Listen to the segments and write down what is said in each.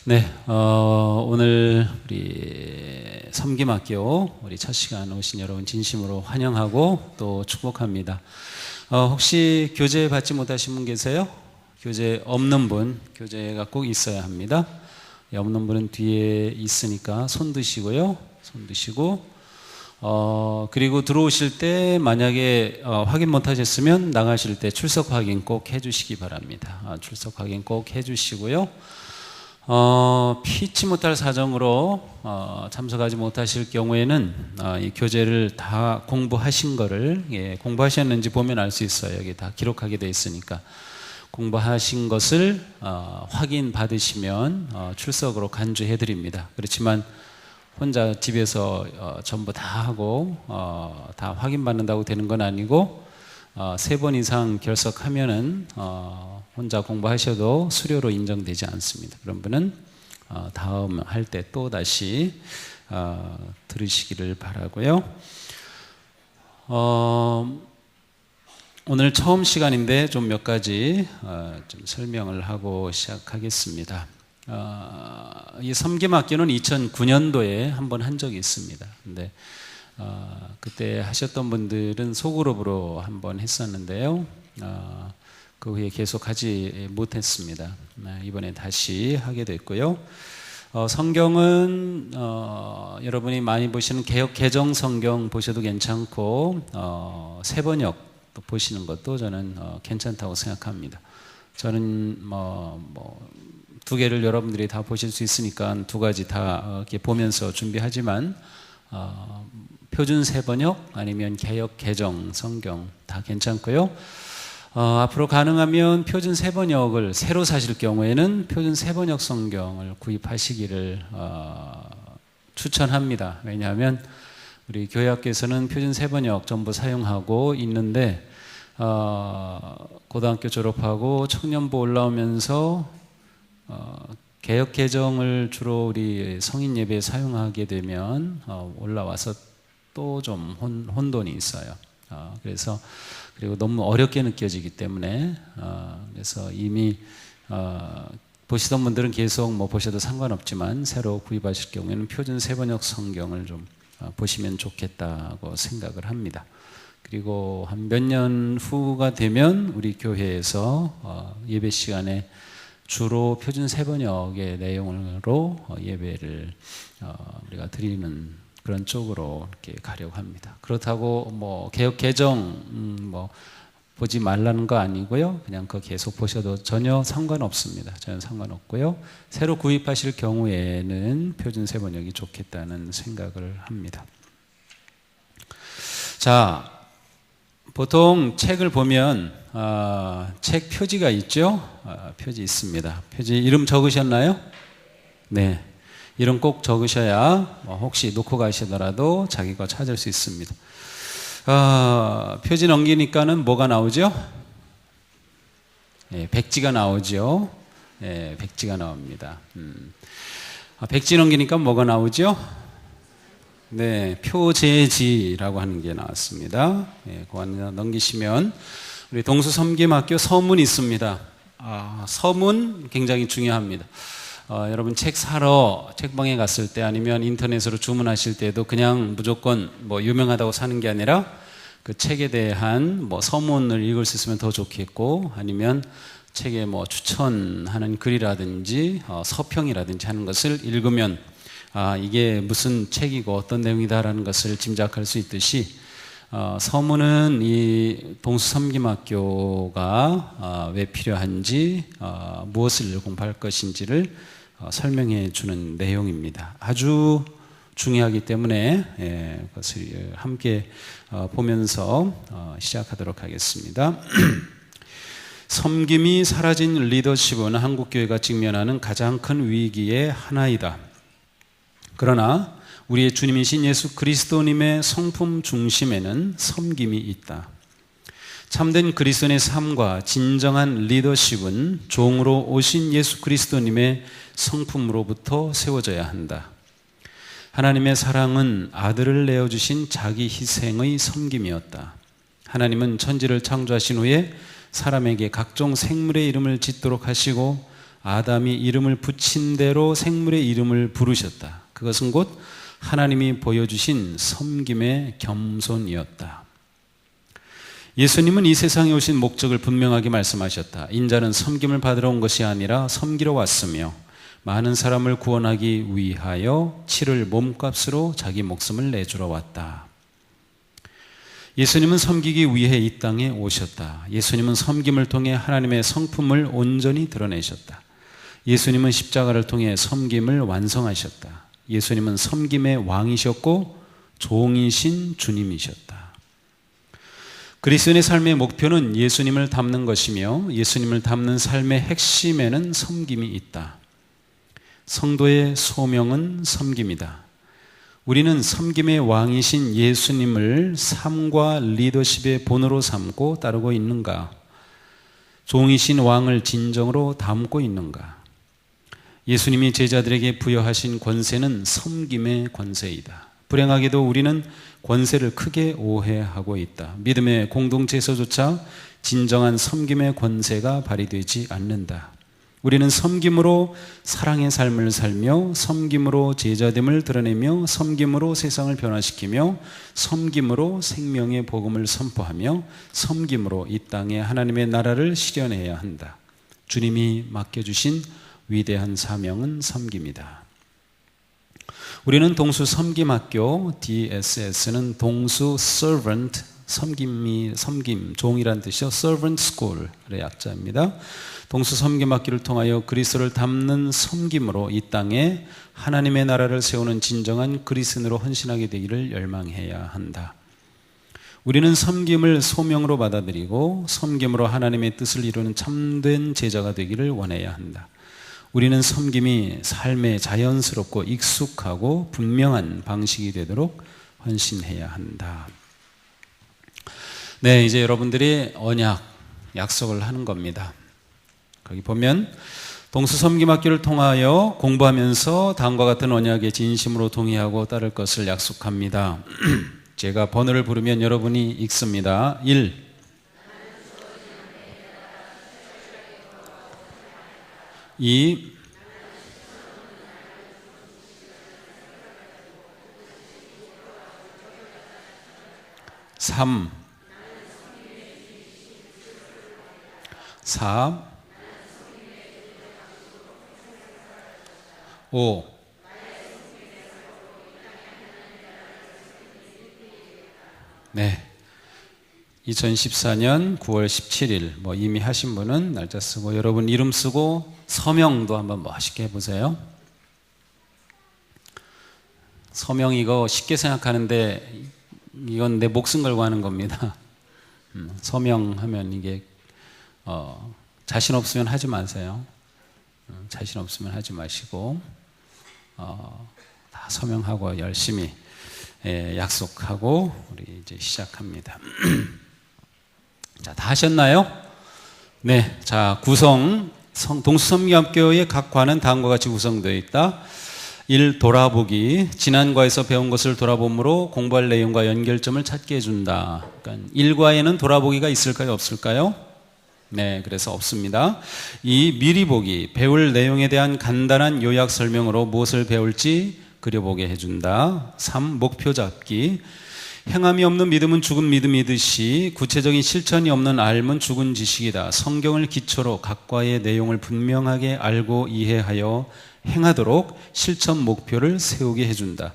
네, 오늘 우리 섬김학교 우리 첫 시간 오신 여러분 진심으로 환영하고 또 축복합니다. 혹시 교재 받지 못하신 분 계세요? 교재 없는 분, 교재가 꼭 있어야 합니다. 없는 분은 뒤에 있으니까 손 드시고요. 손 드시고 그리고 들어오실 때 만약에 확인 못 하셨으면 나가실 때 출석 확인 꼭 해주시기 바랍니다. 출석 확인 꼭 해주시고요. 피치 못할 사정으로 참석하지 못하실 경우에는 이 교재를 다 공부하신 거를 공부하셨는지 보면 알 수 있어요. 여기 다 기록하게 되어 있으니까 공부하신 것을 확인 받으시면 출석으로 간주해 드립니다. 그렇지만 혼자 집에서 전부 다 하고 다 확인 받는다고 되는 건 아니고 3번 이상 결석하면은 혼자 공부하셔도 수료로 인정되지 않습니다. 그런 분은 다음 할 때 또 다시 들으시기를 바라고요. 오늘 처음 시간인데 좀 몇 가지 좀 설명을 하고 시작하겠습니다. 이 섬김학교는 2009년도에 한번 한 적이 있습니다. 근데 그때 하셨던 분들은 소그룹으로 한번 했었는데요. 그 후에 계속 하지 못했습니다. 이번에 다시 하게 됐고요. 성경은 여러분이 많이 보시는 개역 개정 성경 보셔도 괜찮고 세번역 보시는 것도 저는 괜찮다고 생각합니다. 저는 두 개를 여러분들이 다 보실 수 있으니까 두 가지 다 이렇게 보면서 준비하지만 표준 세번역 아니면 개역 개정 성경 다 괜찮고요. 앞으로 가능하면 표준 세번역을 새로 사실 경우에는 표준 세번역 성경을 구입하시기를 추천합니다. 왜냐하면 우리 교회학교에서는 표준 세번역 전부 사용하고 있는데 고등학교 졸업하고 청년부 올라오면서 개역 개정을 주로 우리 성인 예배에 사용하게 되면 올라와서 또 좀 혼돈이 있어요. 그래서 그리고 너무 어렵게 느껴지기 때문에 그래서 이미 보시던 분들은 계속 보셔도 상관없지만 새로 구입하실 경우에는 표준 세번역 성경을 좀 보시면 좋겠다고 생각을 합니다. 그리고 한 몇 년 후가 되면 우리 교회에서 예배 시간에 주로 표준 세번역의 내용으로 예배를 우리가 드리는 그런 쪽으로 이렇게 가려고 합니다. 그렇다고 개역 개정 보지 말라는 거 아니고요. 그냥 그거 계속 보셔도 전혀 상관없습니다. 전혀 상관없고요. 새로 구입하실 경우에는 표준 세번역이 좋겠다는 생각을 합니다. 자, 보통 책을 보면 책 표지가 있죠. 표지 있습니다. 표지 이름 적으셨나요? 네. 이름 꼭 적으셔야 혹시 놓고 가시더라도 자기 거 찾을 수 있습니다. 표지 넘기니까는 뭐가 나오죠? 백지가 나오죠. 백지가 나옵니다. 백지 넘기니까 뭐가 나오죠? 네, 표제지라고 하는 게 나왔습니다. 그거 넘기시면 우리 동수섬김학교 서문 있습니다. 서문 굉장히 중요합니다. 여러분 책 사러 책방에 갔을 때 아니면 인터넷으로 주문하실 때도 그냥 무조건 유명하다고 사는 게 아니라 그 책에 대한 서문을 읽을 수 있으면 더 좋겠고 아니면 책에 추천하는 글이라든지 서평이라든지 하는 것을 읽으면 이게 무슨 책이고 어떤 내용이다라는 것을 짐작할 수 있듯이 서문은 이 동수섬김학교가 왜 필요한지 무엇을 공부할 것인지를 설명해 주는 내용입니다. 아주 중요하기 때문에 그것을 함께 보면서 시작하도록 하겠습니다. 섬김이 사라진 리더십은 한국교회가 직면하는 가장 큰 위기의 하나이다. 그러나 우리의 주님이신 예수 그리스도님의 성품 중심에는 섬김이 있다. 참된 그리스도인의 삶과 진정한 리더십은 종으로 오신 예수 그리스도님의 성품으로부터 세워져야 한다. 하나님의 사랑은 아들을 내어주신 자기 희생의 섬김이었다. 하나님은 천지를 창조하신 후에 사람에게 각종 생물의 이름을 짓도록 하시고 아담이 이름을 붙인 대로 생물의 이름을 부르셨다. 그것은 곧 하나님이 보여주신 섬김의 겸손이었다. 예수님은 이 세상에 오신 목적을 분명하게 말씀하셨다. 인자는 섬김을 받으러 온 것이 아니라 섬기러 왔으며 많은 사람을 구원하기 위하여 치를 몸값으로 자기 목숨을 내주러 왔다. 예수님은 섬기기 위해 이 땅에 오셨다. 예수님은 섬김을 통해 하나님의 성품을 온전히 드러내셨다. 예수님은 십자가를 통해 섬김을 완성하셨다. 예수님은 섬김의 왕이셨고 종이신 주님이셨다. 그리스도인의 삶의 목표는 예수님을 닮는 것이며 예수님을 닮는 삶의 핵심에는 섬김이 있다. 성도의 소명은 섬김이다. 우리는 섬김의 왕이신 예수님을 삶과 리더십의 본으로 삼고 따르고 있는가? 종이신 왕을 진정으로 담고 있는가? 예수님이 제자들에게 부여하신 권세는 섬김의 권세이다. 불행하게도 우리는 권세를 크게 오해하고 있다. 믿음의 공동체에서조차 진정한 섬김의 권세가 발휘되지 않는다. 우리는 섬김으로 사랑의 삶을 살며 섬김으로 제자됨을 드러내며 섬김으로 세상을 변화시키며 섬김으로 생명의 복음을 선포하며 섬김으로 이 땅에 하나님의 나라를 실현해야 한다. 주님이 맡겨주신 위대한 사명은 섬김이다. 우리는 동수 섬김학교, DSS는 동수 servant, 섬김, 종이란 뜻이요. servant school의 약자입니다. 동수 섬김학교를 통하여 그리스도를 닮는 섬김으로 이 땅에 하나님의 나라를 세우는 진정한 그리스도인으로 헌신하게 되기를 열망해야 한다. 우리는 섬김을 소명으로 받아들이고 섬김으로 하나님의 뜻을 이루는 참된 제자가 되기를 원해야 한다. 우리는 섬김이 삶에 자연스럽고 익숙하고 분명한 방식이 되도록 헌신해야 한다. 네, 이제 여러분들이 언약, 약속을 하는 겁니다. 거기 보면 동수 섬김학교를 통하여 공부하면서 다음과 같은 언약에 진심으로 동의하고 따를 것을 약속합니다. 제가 번호를 부르면 여러분이 읽습니다. 1. 2. 3. 4. 5. 네. 2014년 9월 17일 이미 하신 분은 날짜 쓰고 여러분 이름 쓰고 서명도 한번 멋있게 해보세요. 서명 이거 쉽게 생각하는데 이건 내 목숨 걸고 하는 겁니다. 서명하면 이게 자신 없으면 하지 마세요. 자신 없으면 하지 마시고 다 서명하고 열심히 약속하고 우리 이제 시작합니다. 자, 다 하셨나요? 네, 자 구성 동수섬김학교의 각 과는 다음과 같이 구성되어 있다. 1. 돌아보기. 지난과에서 배운 것을 돌아봄으로 공부할 내용과 연결점을 찾게 해준다. 그러니까 1과에는 돌아보기가 있을까요? 없을까요? 네, 그래서 없습니다. 2. 미리 보기. 배울 내용에 대한 간단한 요약 설명으로 무엇을 배울지 그려보게 해준다. 3. 목표 잡기. 행함이 없는 믿음은 죽은 믿음이듯이 구체적인 실천이 없는 알은 죽은 지식이다. 성경을 기초로 각과의 내용을 분명하게 알고 이해하여 행하도록 실천 목표를 세우게 해준다.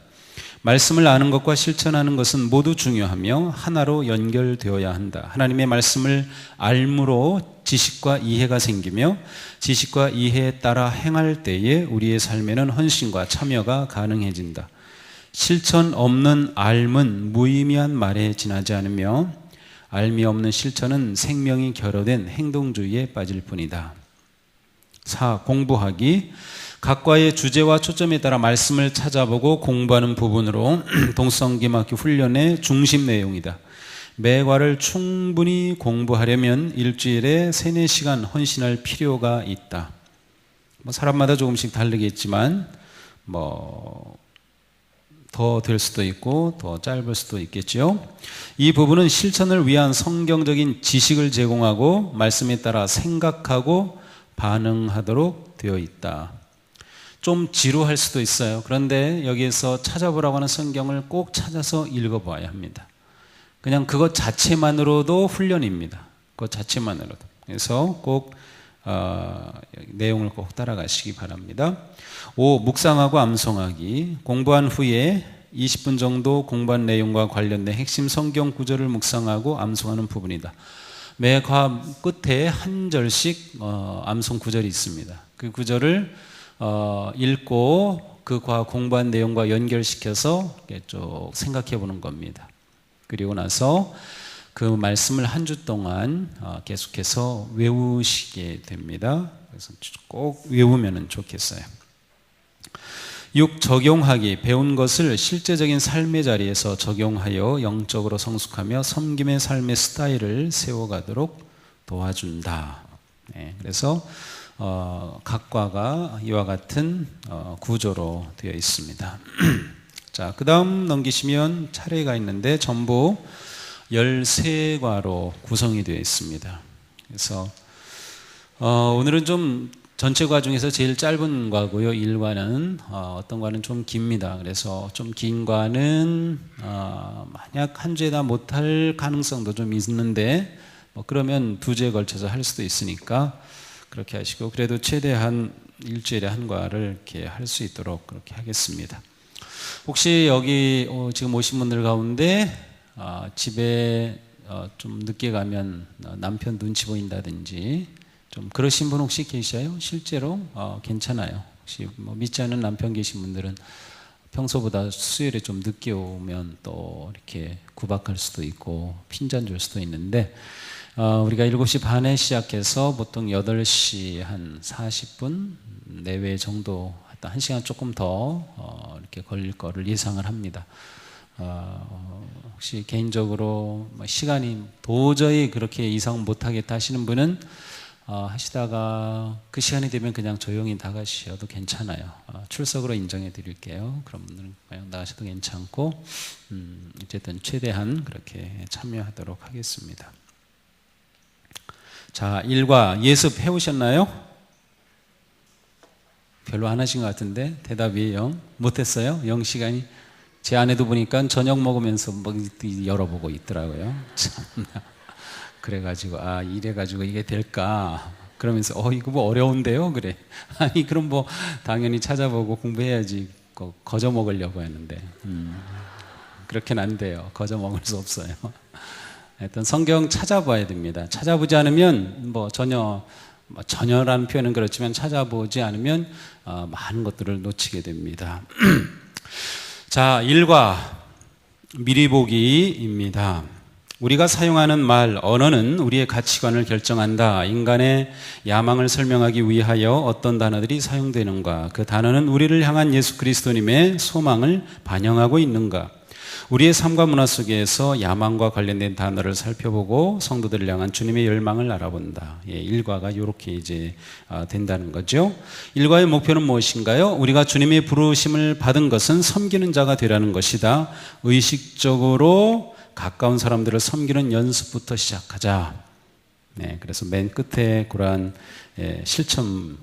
말씀을 아는 것과 실천하는 것은 모두 중요하며 하나로 연결되어야 한다. 하나님의 말씀을 알므로 지식과 이해가 생기며 지식과 이해에 따라 행할 때에 우리의 삶에는 헌신과 참여가 가능해진다. 실천 없는 알은 무의미한 말에 지나지 않으며 알미 없는 실천은 생명이 결여된 행동주의에 빠질 뿐이다. 4. 공부하기. 각과의 주제와 초점에 따라 말씀을 찾아보고 공부하는 부분으로 동수섬김학교 훈련의 중심 내용이다. 매과를 충분히 공부하려면 일주일에 3-4시간 헌신할 필요가 있다. 사람마다 조금씩 다르겠지만 더 될 수도 있고 더 짧을 수도 있겠죠. 이 부분은 실천을 위한 성경적인 지식을 제공하고 말씀에 따라 생각하고 반응하도록 되어 있다. 좀 지루할 수도 있어요. 그런데 여기에서 찾아보라고 하는 성경을 꼭 찾아서 읽어봐야 합니다. 그냥 그것 자체만으로도 훈련입니다. 그것 자체만으로도. 그래서 꼭 내용을 꼭 따라가시기 바랍니다. 5. 묵상하고 암송하기. 공부한 후에 20분 정도 공부한 내용과 관련된 핵심 성경 구절을 묵상하고 암송하는 부분이다. 매 과 끝에 한 절씩 암송 구절이 있습니다. 그 구절을 읽고 그 과 공부한 내용과 연결시켜서 쭉 생각해 보는 겁니다. 그리고 나서 그 말씀을 한 주 동안 계속해서 외우시게 됩니다. 그래서 꼭 외우면 좋겠어요. 6. 적용하기. 배운 것을 실제적인 삶의 자리에서 적용하여 영적으로 성숙하며 섬김의 삶의 스타일을 세워가도록 도와준다. 네, 그래서 각 과가 이와 같은 구조로 되어 있습니다. 자, 그 다음 넘기시면 차례가 있는데 전부 13과로 구성이 되어 있습니다. 그래서 오늘은 좀 전체 과 중에서 제일 짧은 과고요. 1과는 어떤 과는 좀 깁니다. 그래서 좀 긴 과는 만약 한 주에 다 못할 가능성도 좀 있는데 그러면 2주에 걸쳐서 할 수도 있으니까 그렇게 하시고, 그래도 최대한 일주일에 한 과를 이렇게 할 수 있도록 그렇게 하겠습니다. 혹시 여기 지금 오신 분들 가운데 집에 좀 늦게 가면 남편 눈치 보인다든지 좀 그러신 분 혹시 계셔요? 실제로 괜찮아요. 혹시 믿지 않는 남편 계신 분들은 평소보다 수요일에 좀 늦게 오면 또 이렇게 구박할 수도 있고 핀잔 줄 수도 있는데, 우리가 7시 반에 시작해서 보통 8시 한 40분 내외 정도, 1시간 조금 더 이렇게 걸릴 거를 예상을 합니다. 혹시 개인적으로 시간이 도저히 그렇게 이상 못하겠다 하시는 분은 하시다가 그 시간이 되면 그냥 조용히 나가셔도 괜찮아요. 출석으로 인정해 드릴게요. 그런 분들은 그냥 나가셔도 괜찮고, 어쨌든 최대한 그렇게 참여하도록 하겠습니다. 자, 1과 예습 해오셨나요? 별로 안 하신 것 같은데 대답이 0. 못했어요? 0 시간이? 제 아내도 보니까 저녁 먹으면서 뭐 열어보고 있더라고요. 참나. 그래가지고 이래가지고 이게 될까? 그러면서 이거 뭐 어려운데요? 그래. 아니 그럼 뭐 당연히 찾아보고 공부해야지. 거저 먹으려고 했는데 그렇게는 안 돼요. 거저 먹을 수 없어요. 하여튼 성경 찾아봐야 됩니다. 찾아보지 않으면 전혀라는 표현은 그렇지만 찾아보지 않으면 많은 것들을 놓치게 됩니다. 자, 1과 미리 보기입니다. 우리가 사용하는 말, 언어는 우리의 가치관을 결정한다. 인간의 야망을 설명하기 위하여 어떤 단어들이 사용되는가? 그 단어는 우리를 향한 예수 그리스도님의 소망을 반영하고 있는가? 우리의 삶과 문화 속에서 야망과 관련된 단어를 살펴보고 성도들을 향한 주님의 열망을 알아본다. 1과가 이렇게 이제 된다는 거죠. 1과의 목표는 무엇인가요? 우리가 주님의 부르심을 받은 것은 섬기는 자가 되라는 것이다. 의식적으로 가까운 사람들을 섬기는 연습부터 시작하자. 네, 그래서 맨 끝에 그러한 실천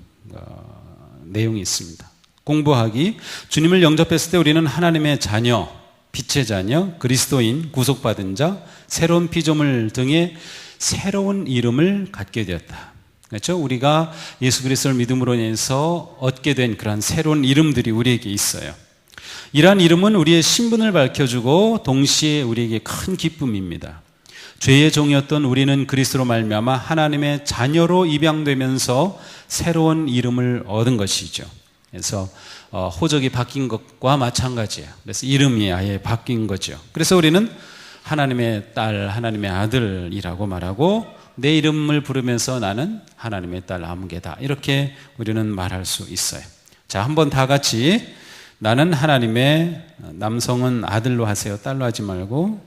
내용이 있습니다. 공부하기. 주님을 영접했을 때 우리는 하나님의 자녀, 빛의 자녀, 그리스도인, 구속받은 자, 새로운 피조물 등의 새로운 이름을 갖게 되었다. 그렇죠? 우리가 예수 그리스도를 믿음으로 인해서 얻게 된 그런 새로운 이름들이 우리에게 있어요. 이러한 이름은 우리의 신분을 밝혀주고 동시에 우리에게 큰 기쁨입니다. 죄의 종이었던 우리는 그리스도로 말미암아 하나님의 자녀로 입양되면서 새로운 이름을 얻은 것이죠. 그래서 호적이 바뀐 것과 마찬가지예요. 그래서 이름이 아예 바뀐 거죠. 그래서 우리는 하나님의 딸, 하나님의 아들이라고 말하고, 내 이름을 부르면서 나는 하나님의 딸 아무개다, 이렇게 우리는 말할 수 있어요. 자, 한번 다 같이 나는 하나님의, 남성은 아들로 하세요. 딸로 하지 말고,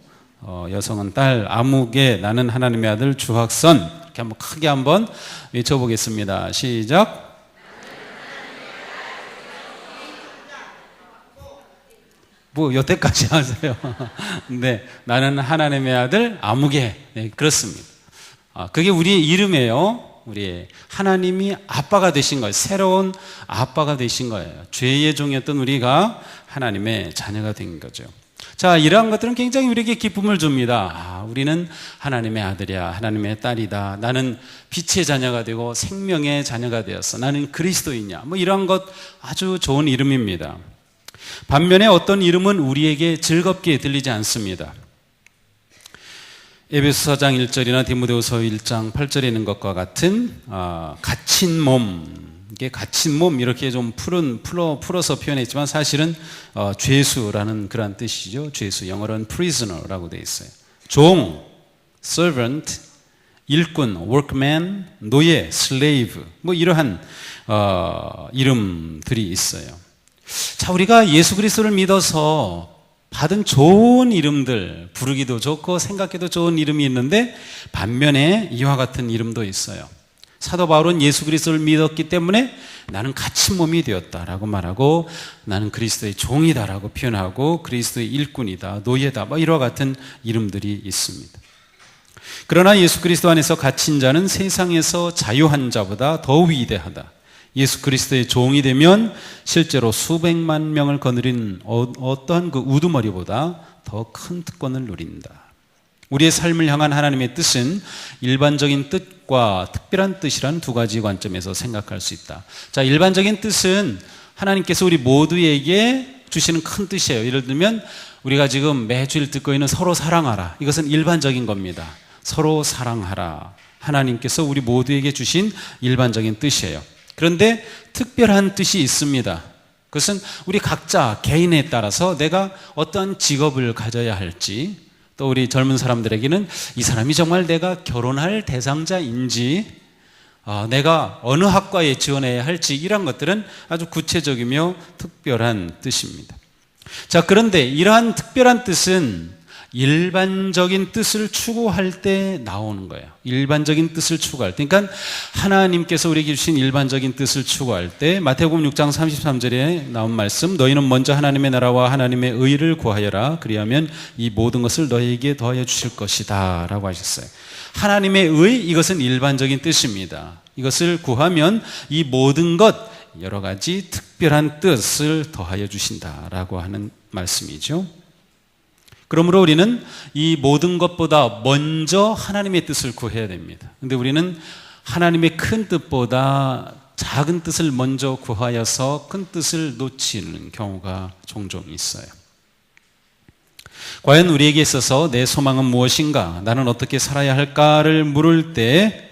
여성은 딸 아무개, 나는 하나님의 아들 주학선, 이렇게 한번 크게 한번 외쳐보겠습니다. 시작. 뭐 여태까지 하세요. 네, 나는 하나님의 아들 아무개. 네, 그렇습니다. 그게 우리의 이름이에요. 우리 하나님이 아빠가 되신 거예요. 새로운 아빠가 되신 거예요. 죄의 종이었던 우리가 하나님의 자녀가 된 거죠. 자, 이러한 것들은 굉장히 우리에게 기쁨을 줍니다. 우리는 하나님의 아들이야, 하나님의 딸이다. 나는 빛의 자녀가 되고 생명의 자녀가 되었어. 나는 그리스도이냐. 뭐 이러한 것 아주 좋은 이름입니다. 반면에 어떤 이름은 우리에게 즐겁게 들리지 않습니다. 에베소 4장 1절이나 디모데후서 1장 8절에 있는 것과 같은 갇힌 몸, 이게 갇힌 몸 이렇게 좀 풀어서 표현했지만 사실은 죄수라는 그런 뜻이죠. 죄수, 영어로는 prisoner라고 되어 있어요. 종, servant, 일꾼, workman, 노예, slave, 뭐 이러한 이름들이 있어요. 자, 우리가 예수 그리스도를 믿어서 받은 좋은 이름들, 부르기도 좋고 생각해도 좋은 이름이 있는데 반면에 이와 같은 이름도 있어요. 사도 바울은 예수 그리스도를 믿었기 때문에 나는 갇힌 몸이 되었다라고 말하고, 나는 그리스도의 종이다라고 표현하고, 그리스도의 일꾼이다, 노예다, 뭐 이와 같은 이름들이 있습니다. 그러나 예수 그리스도 안에서 갇힌 자는 세상에서 자유한 자보다 더 위대하다. 예수 그리스도의 종이 되면 실제로 수백만 명을 거느린 어떠한 그 우두머리보다 더 큰 특권을 누린다. 우리의 삶을 향한 하나님의 뜻은 일반적인 뜻과 특별한 뜻이라는 두 가지 관점에서 생각할 수 있다. 자, 일반적인 뜻은 하나님께서 우리 모두에게 주시는 큰 뜻이에요. 예를 들면 우리가 지금 매주일 듣고 있는 서로 사랑하라. 이것은 일반적인 겁니다. 서로 사랑하라. 하나님께서 우리 모두에게 주신 일반적인 뜻이에요. 그런데 특별한 뜻이 있습니다. 그것은 우리 각자 개인에 따라서 내가 어떤 직업을 가져야 할지, 또 우리 젊은 사람들에게는 이 사람이 정말 내가 결혼할 대상자인지, 내가 어느 학과에 지원해야 할지, 이런 것들은 아주 구체적이며 특별한 뜻입니다. 자, 그런데 이러한 특별한 뜻은 일반적인 뜻을 추구할 때 나오는 거예요. 일반적인 뜻을 추구할 때, 그러니까 하나님께서 우리에게 주신 일반적인 뜻을 추구할 때, 마태복음 6장 33절에 나온 말씀, 너희는 먼저 하나님의 나라와 하나님의 의를 구하여라. 그리하면 이 모든 것을 너희에게 더하여 주실 것이다 라고 하셨어요. 하나님의 의, 이것은 일반적인 뜻입니다. 이것을 구하면 이 모든 것, 여러 가지 특별한 뜻을 더하여 주신다라고 하는 말씀이죠. 그러므로 우리는 이 모든 것보다 먼저 하나님의 뜻을 구해야 됩니다. 그런데 우리는 하나님의 큰 뜻보다 작은 뜻을 먼저 구하여서 큰 뜻을 놓치는 경우가 종종 있어요. 과연 우리에게 있어서 내 소망은 무엇인가? 나는 어떻게 살아야 할까를 물을 때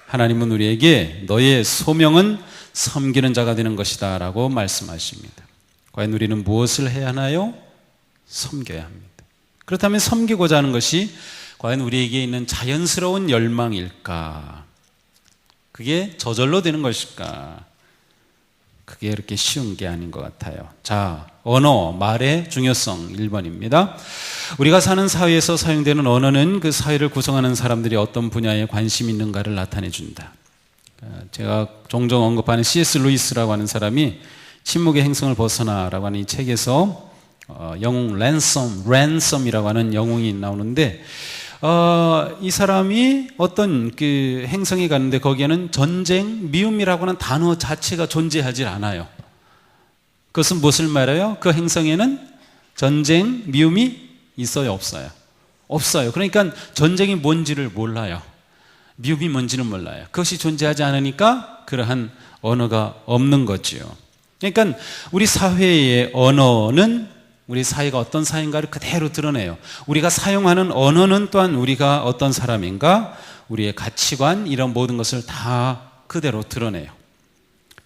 하나님은 우리에게 너의 소명은 섬기는 자가 되는 것이다 라고 말씀하십니다. 과연 우리는 무엇을 해야 하나요? 섬겨야 합니다. 그렇다면 섬기고자 하는 것이 과연 우리에게 있는 자연스러운 열망일까? 그게 저절로 되는 것일까? 그게 그렇게 쉬운 게 아닌 것 같아요. 자, 언어, 말의 중요성 1번입니다. 우리가 사는 사회에서 사용되는 언어는 그 사회를 구성하는 사람들이 어떤 분야에 관심이 있는가를 나타내 준다. 제가 종종 언급하는 C.S. 루이스라고 하는 사람이 침묵의 행성을 벗어나라고 하는 이 책에서 영웅 랜섬이라고 하는 영웅이 나오는데, 이 사람이 어떤 그 행성에 갔는데 거기에는 전쟁, 미움이라고 하는 단어 자체가 존재하지 않아요. 그것은 무엇을 말해요? 그 행성에는 전쟁, 미움이 있어요, 없어요? 없어요. 그러니까 전쟁이 뭔지를 몰라요. 미움이 뭔지는 몰라요. 그것이 존재하지 않으니까 그러한 언어가 없는 거지요. 그러니까 우리 사회의 언어는 우리 사회가 어떤 사회인가를 그대로 드러내요. 우리가 사용하는 언어는 또한 우리가 어떤 사람인가, 우리의 가치관, 이런 모든 것을 다 그대로 드러내요.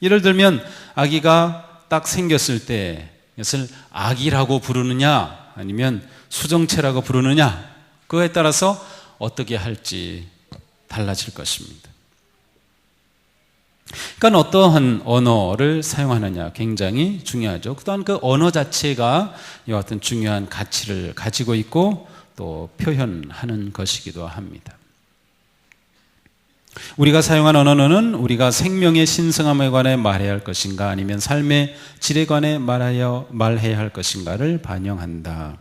예를 들면 아기가 딱 생겼을 때 이것을 아기라고 부르느냐 아니면 수정체라고 부르느냐, 그거에 따라서 어떻게 할지 달라질 것입니다. 그러니까 어떠한 언어를 사용하느냐 굉장히 중요하죠. 또한 그 언어 자체가 이와 같은 중요한 가치를 가지고 있고 또 표현하는 것이기도 합니다. 우리가 사용한 언어는 우리가 생명의 신성함에 관해 말해야 할 것인가 아니면 삶의 질에 관해 말해야 할 것인가를 반영한다.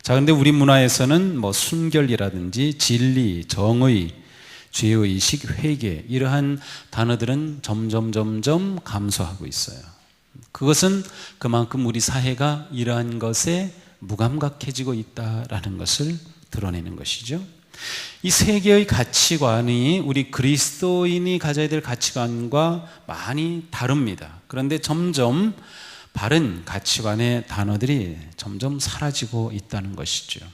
자, 근데 우리 문화에서는 뭐 순결이라든지 진리, 정의, 죄의식, 회개 이러한 단어들은 점점 감소하고 있어요. 그것은 그만큼 우리 사회가 이러한 것에 무감각해지고 있다라는 것을 드러내는 것이죠. 이 세 개의 가치관이 우리 그리스도인이 가져야 될 가치관과 많이 다릅니다. 그런데 점점 바른 가치관의 단어들이 점점 사라지고 있다는 것이죠.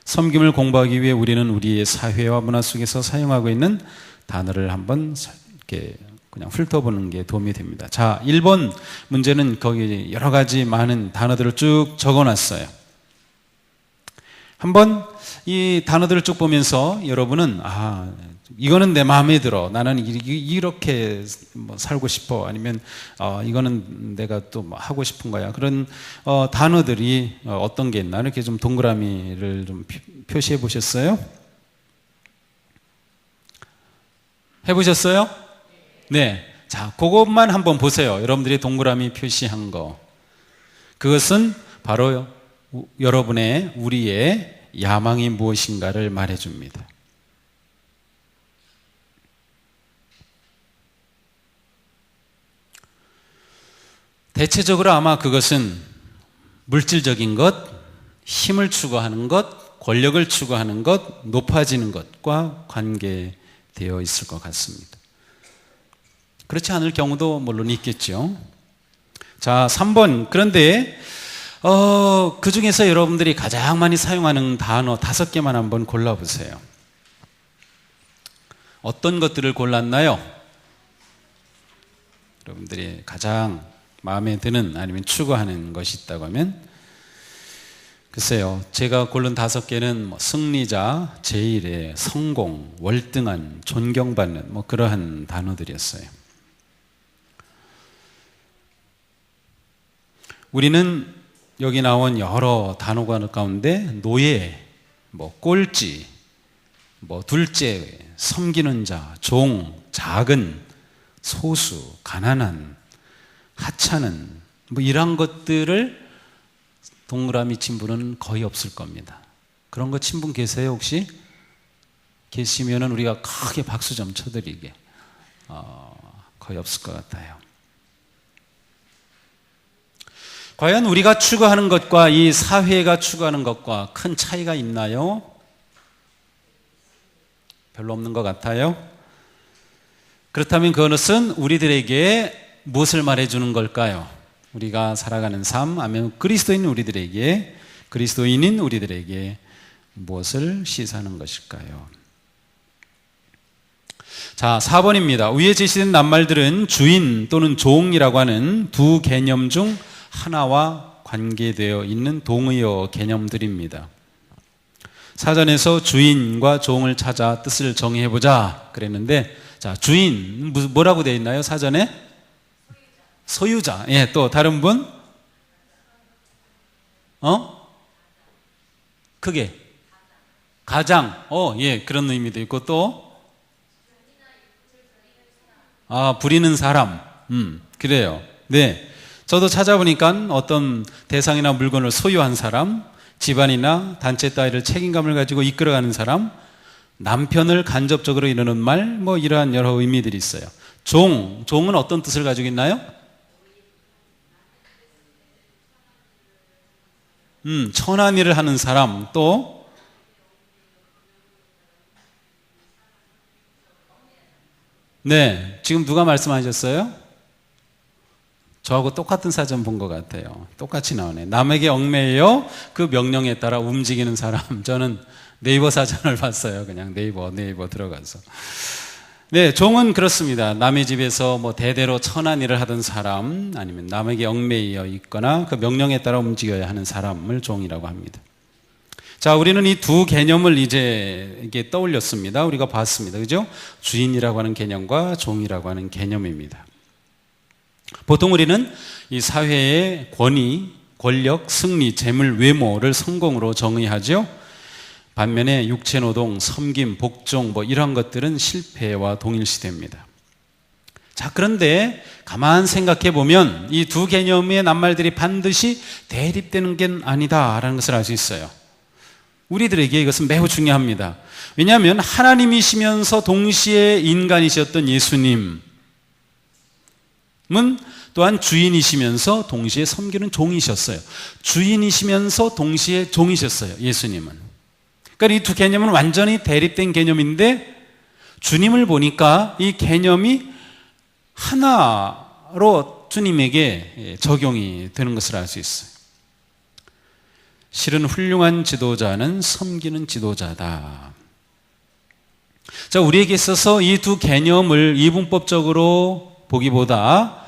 섬김을 공부하기 위해 우리는 우리의 사회와 문화 속에서 사용하고 있는 단어를 한번 이렇게 그냥 훑어보는 게 도움이 됩니다. 자, 1번 문제는 거기 여러 가지 많은 단어들을 쭉 적어놨어요. 한번 이 단어들을 쭉 보면서 여러분은 이거는 내 마음에 들어, 나는 이렇게 살고 싶어, 아니면 이거는 내가 또 하고 싶은 거야, 그런 단어들이 어떤 게 있나 이렇게 좀 동그라미를 좀 표시해 보셨어요? 해보셨어요? 네. 자, 그것만 한번 보세요. 여러분들이 동그라미 표시한 거, 그것은 바로 여러분의 우리의 야망이 무엇인가를 말해줍니다. 대체적으로 아마 그것은 물질적인 것, 힘을 추구하는 것, 권력을 추구하는 것, 높아지는 것과 관계되어 있을 것 같습니다. 그렇지 않을 경우도 물론 있겠죠. 자, 3번. 그런데 그 중에서 여러분들이 가장 많이 사용하는 단어 5개만 한번 골라보세요. 어떤 것들을 골랐나요? 여러분들이 가장 마음에 드는 아니면 추구하는 것이 있다고 하면, 글쎄요, 제가 고른 5개는 승리자, 제일의, 성공, 월등한, 존경받는 그러한 단어들이었어요. 우리는 여기 나온 여러 단어 가운데 노예, 꼴찌, 둘째, 섬기는 자, 종, 작은, 소수, 가난한, 하찮은 이런 것들을 동그라미 친 분은 거의 없을 겁니다. 그런 거 친 분 계세요 혹시? 계시면은 우리가 크게 박수 좀 쳐드리게. 거의 없을 것 같아요. 과연 우리가 추구하는 것과 이 사회가 추구하는 것과 큰 차이가 있나요? 별로 없는 것 같아요. 그렇다면 그것은 우리들에게 무엇을 말해주는 걸까요? 우리가 살아가는 삶, 아니면 그리스도인인 우리들에게 무엇을 시사하는 것일까요? 자, 4번입니다. 위에 제시된 낱말들은 주인 또는 종이라고 하는 두 개념 중 하나와 관계되어 있는 동의어 개념들입니다. 사전에서 주인과 종을 찾아 뜻을 정의해보자 그랬는데, 자, 주인 뭐라고 되어 있나요? 사전에? 소유자. 예, 또 다른 분? 크게. 가장. 예, 그런 의미도 있고, 또? 부리는 사람. 그래요. 네. 저도 찾아보니까 어떤 대상이나 물건을 소유한 사람, 집안이나 단체 따위를 책임감을 가지고 이끌어가는 사람, 남편을 간접적으로 이루는 말, 이러한 여러 의미들이 있어요. 종은 어떤 뜻을 가지고 있나요? 천한 일을 하는 사람, 또? 네, 지금 누가 말씀하셨어요? 저하고 똑같은 사전 본 것 같아요. 똑같이 나오네. 남에게 얽매여 그 명령에 따라 움직이는 사람. 저는 네이버 사전을 봤어요. 그냥 네이버 들어가서. 네, 종은 그렇습니다. 남의 집에서 대대로 천한 일을 하던 사람, 아니면 남에게 얽매여 있거나 그 명령에 따라 움직여야 하는 사람을 종이라고 합니다. 자, 우리는 이 두 개념을 이제 이게 떠올렸습니다. 우리가 봤습니다. 그죠? 주인이라고 하는 개념과 종이라고 하는 개념입니다. 보통 우리는 이 사회의 권위, 권력, 승리, 재물, 외모를 성공으로 정의하죠. 반면에 육체노동, 섬김, 복종 이런 것들은 실패와 동일시됩니다. 자, 그런데 가만 생각해 보면 이 두 개념의 낱말들이 반드시 대립되는 게 아니다라는 것을 알 수 있어요. 우리들에게 이것은 매우 중요합니다. 왜냐하면 하나님이시면서 동시에 인간이셨던 예수님은 또한 주인이시면서 동시에 섬기는 종이셨어요. 주인이시면서 동시에 종이셨어요. 예수님은. 그러니까 이 두 개념은 완전히 대립된 개념인데 주님을 보니까 이 개념이 하나로 주님에게 적용이 되는 것을 알 수 있어요. 실은 훌륭한 지도자는 섬기는 지도자다. 자, 우리에게 있어서 이 두 개념을 이분법적으로 보기보다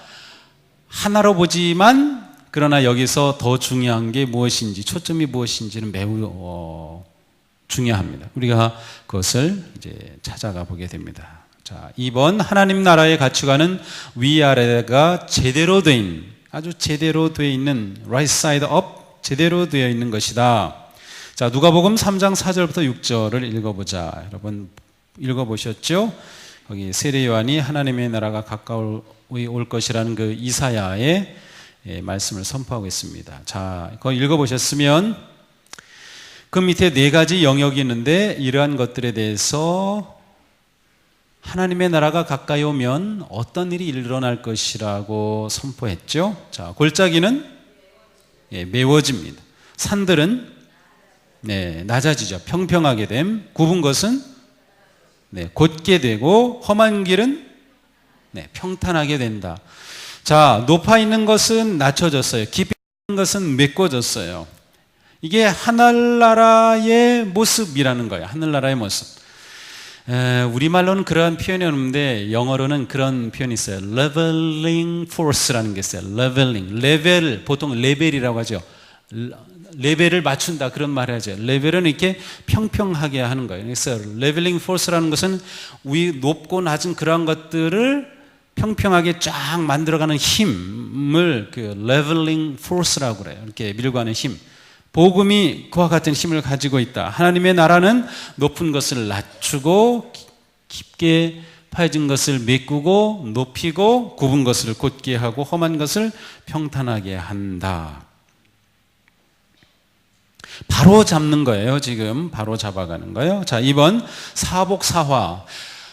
하나로 보지만 그러나 여기서 더 중요한 게 무엇인지, 초점이 무엇인지는 매우 중요합니다. 우리가 그것을 이제 찾아가 보게 됩니다. 자, 2번 하나님 나라의 가치관은 위아래가 제대로 된, 아주 제대로 되어 있는 right side up, 제대로 되어 있는 것이다. 자, 누가복음 3장 4절부터 6절을 읽어보자. 여러분 읽어보셨죠? 거기 세례 요한이 하나님의 나라가 가까이 올 것이라는 그 이사야의 말씀을 선포하고 있습니다. 자, 그거 읽어보셨으면 그 밑에 네 가지 영역이 있는데 이러한 것들에 대해서 하나님의 나라가 가까이 오면 어떤 일이 일어날 것이라고 선포했죠. 자, 골짜기는 메워집니다. 산들은 낮아지죠. 평평하게 됨. 굽은 것은 곧게 되고 험한 길은 평탄하게 된다. 자, 높아 있는 것은 낮춰졌어요. 깊이 있는 것은 메꿔졌어요. 이게 하늘나라의 모습이라는 거예요. 하늘나라의 모습. 우리말로는 그러한 표현이 없는데 영어로는 그런 표현이 있어요. leveling force라는 게 있어요. leveling. 레벨, 보통 레벨이라고 하죠. 레벨을 맞춘다 그런 말을 하죠. 레벨은 이렇게 평평하게 하는 거예요. 그래서 leveling force라는 것은 위 높고 낮은 그러한 것들을 평평하게 쫙 만들어가는 힘을 그 leveling force라고 그래요. 이렇게 밀고 하는 힘. 복음이 그와 같은 힘을 가지고 있다. 하나님의 나라는 높은 것을 낮추고 깊게 파여진 것을 메꾸고 높이고 굽은 것을 곧게 하고 험한 것을 평탄하게 한다. 바로 잡는 거예요. 지금 바로 잡아가는 거예요. 자, 2번 사복사화.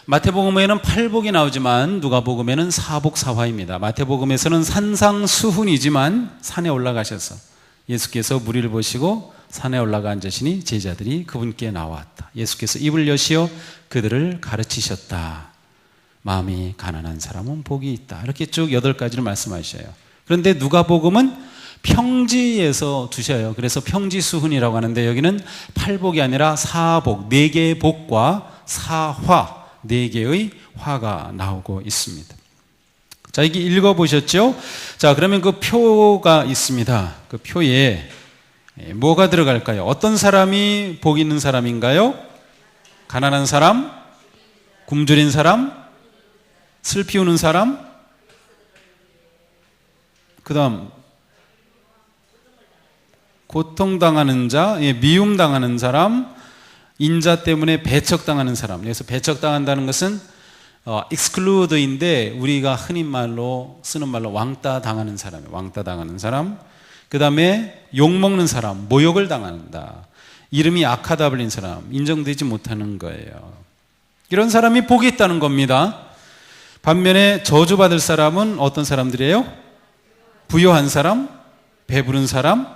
마태복음에는 팔복이 나오지만 누가복음에는 사복사화입니다. 마태복음에서는 산상수훈이지만 산에 올라가셔서 예수께서 무리를 보시고 산에 올라가 앉으시니 제자들이 그분께 나왔다. 예수께서 입을 여시어 그들을 가르치셨다. 마음이 가난한 사람은 복이 있다. 이렇게 쭉 8가지를 말씀하셔요. 그런데 누가복음은 평지에서 두셔요. 그래서 평지수훈이라고 하는데 여기는 팔복이 아니라 사복, 4개의 복과 사화, 4개의 화가 나오고 있습니다. 자, 이게 읽어보셨죠? 자, 그러면 그 표가 있습니다. 그 표에 뭐가 들어갈까요? 어떤 사람이 복 있는 사람인가요? 가난한 사람? 굶주린 사람? 슬피 우는 사람? 그 다음 고통당하는 자, 미움당하는 사람, 인자 때문에 배척당하는 사람. 그래서 배척당한다는 것은 exclude인데 우리가 흔히 말로 쓰는 말로 왕따 당하는 사람이에요. 왕따 당하는 사람. 그 다음에 욕먹는 사람, 모욕을 당한다. 이름이 악하다 불린 사람, 인정되지 못하는 거예요. 이런 사람이 복이 있다는 겁니다. 반면에 저주받을 사람은 어떤 사람들이에요? 부요한 사람, 배부른 사람,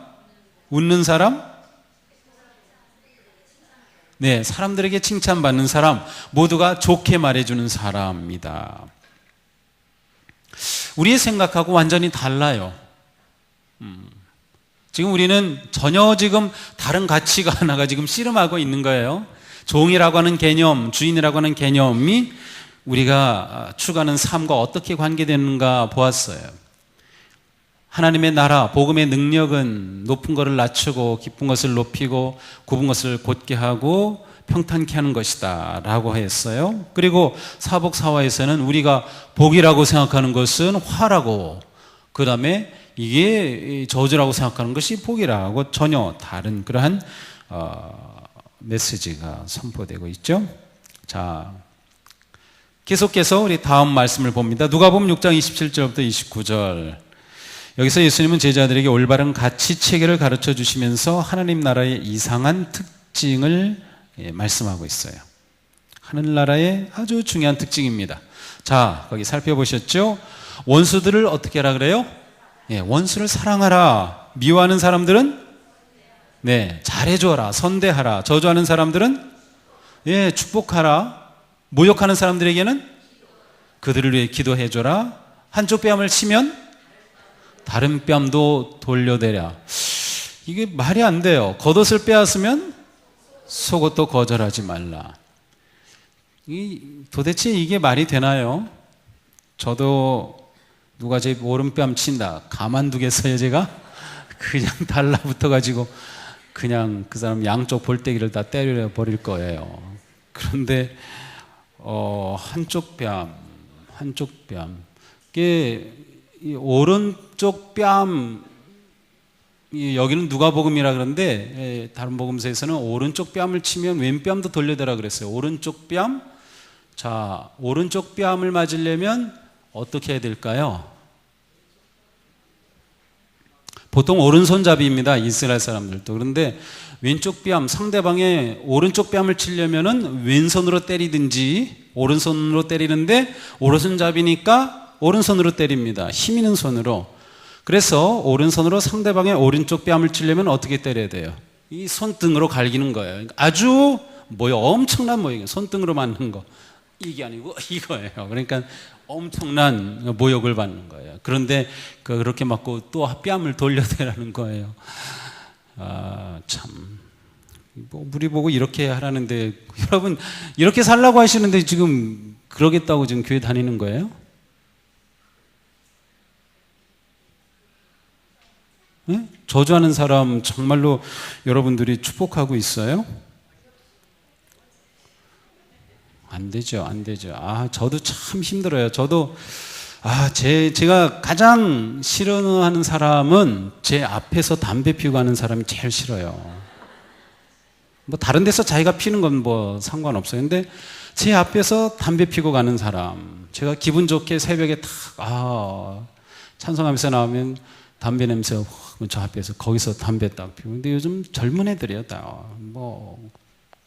웃는 사람, 사람들에게 칭찬받는 사람, 모두가 좋게 말해주는 사람입니다. 우리의 생각하고 완전히 달라요. 지금 우리는 전혀 지금 다른 가치가 하나가 지금 씨름하고 있는 거예요. 종이라고 하는 개념, 주인이라고 하는 개념이 우리가 추구하는 삶과 어떻게 관계되는가 보았어요. 하나님의 나라, 복음의 능력은 높은 것을 낮추고 깊은 것을 높이고 굽은 것을 곧게 하고 평탄케 하는 것이다 라고 했어요. 그리고 사복사화에서는 우리가 복이라고 생각하는 것은 화라고, 그 다음에 이게 저주라고 생각하는 것이 복이라고 전혀 다른 그러한 메시지가 선포되고 있죠. 자, 계속해서 우리 다음 말씀을 봅니다. 누가복음 6장 27절부터 29절. 여기서 예수님은 제자들에게 올바른 가치 체계를 가르쳐 주시면서 하나님 나라의 이상한 특징을 말씀하고 있어요. 하늘나라의 아주 중요한 특징입니다. 자, 거기 살펴보셨죠? 원수들을 어떻게 하라 그래요? 원수를 사랑하라. 미워하는 사람들은 잘해줘라. 선대하라. 저주하는 사람들은 축복하라. 모욕하는 사람들에게는 그들을 위해 기도해줘라. 한쪽 뺨을 치면 다른 뺨도 돌려대라. 이게 말이 안 돼요. 겉옷을 빼앗으면 속옷도 거절하지 말라. 도대체 이게 말이 되나요? 저도 누가 제 오른뺨 친다 가만두겠어요 제가? 그냥 달라붙어가지고 그냥 그 사람 양쪽 볼때기를 다 때려버릴 거예요. 그런데 한쪽 뺨 이게 이 오른쪽 뺨, 여기는 누가복음이라 그러는데 다른 복음서에서는 오른쪽 뺨을 치면 왼뺨도 돌려대라 그랬어요. 오른쪽 뺨. 자, 오른쪽 뺨을 맞으려면 어떻게 해야 될까요? 보통 오른손잡이입니다, 이스라엘 사람들도. 그런데 왼쪽 뺨, 상대방의 오른쪽 뺨을 치려면은 왼손으로 때리든지, 오른손으로 때리는데 오른손잡이니까 오른손으로 때립니다. 힘 있는 손으로. 그래서 오른손으로 상대방의 오른쪽 뺨을 치려면 어떻게 때려야 돼요? 이 손등으로 갈기는 거예요. 아주 엄청난 모욕이에요. 손등으로 맞는 거. 이게 아니고 이거예요. 그러니까 엄청난 모욕을 받는 거예요. 그런데 그렇게 맞고 또 뺨을 돌려대라는 거예요. 참. 우리 보고 이렇게 하라는데, 여러분, 이렇게 살라고 하시는데 지금 그러겠다고 지금 교회 다니는 거예요? 저주하는 사람 정말로 여러분들이 축복하고 있어요? 안 되죠. 저도 참 힘들어요. 저도 제가 가장 싫어하는 사람은 제 앞에서 담배 피우고 하는 사람이 제일 싫어요. 다른 데서 자기가 피는 건 상관없어요. 근데 제 앞에서 담배 피우고 가는 사람, 제가 기분 좋게 새벽에 찬송하면서 나오면 담배 냄새가 저 앞에서 거기서 담배 딱 피우고. 근데 요즘 젊은 애들이요,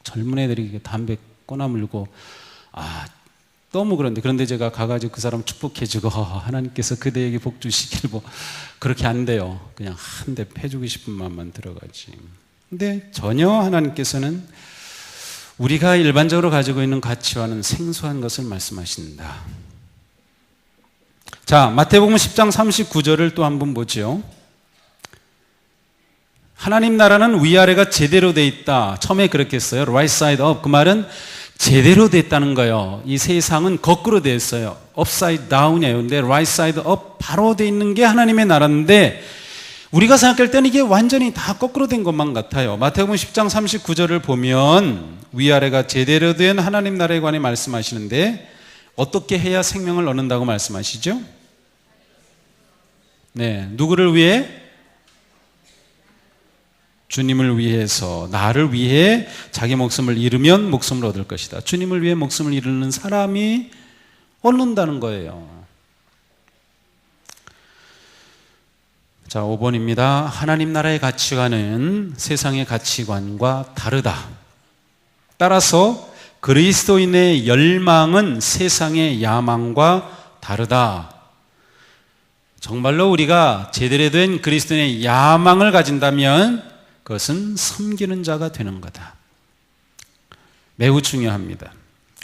젊은 애들이 담배 꼬나물고 너무 그런데 제가 가가지고 그 사람 축복해주고 하나님께서 그대에게 복 주시길 그렇게 안 돼요. 그냥 한 대 패주고 싶은 마음만 들어가지. 근데 전혀 하나님께서는 우리가 일반적으로 가지고 있는 가치와는 생소한 것을 말씀하신다. 자, 마태복음 10장 39절을 또 한번 보죠. 하나님 나라는 위아래가 제대로 돼 있다. 처음에 그렇게 했어요. Right side up. 그 말은 제대로 됐다는 거예요. 이 세상은 거꾸로 되어 있어요. Upside down이에요. 근데 Right side up 바로 돼 있는 게 하나님의 나라인데, 우리가 생각할 때는 이게 완전히 다 거꾸로 된 것만 같아요. 마태복음 10장 39절을 보면 위아래가 제대로 된 하나님 나라에 관해 말씀하시는데, 어떻게 해야 생명을 얻는다고 말씀하시죠? 누구를 위해? 주님을 위해서, 나를 위해 자기 목숨을 잃으면 목숨을 얻을 것이다. 주님을 위해 목숨을 잃는 사람이 얻는다는 거예요. 자, 5번입니다. 하나님 나라의 가치관은 세상의 가치관과 다르다. 따라서 그리스도인의 열망은 세상의 야망과 다르다. 정말로 우리가 제대로 된 그리스도인의 야망을 가진다면 그것은 섬기는 자가 되는 거다. 매우 중요합니다.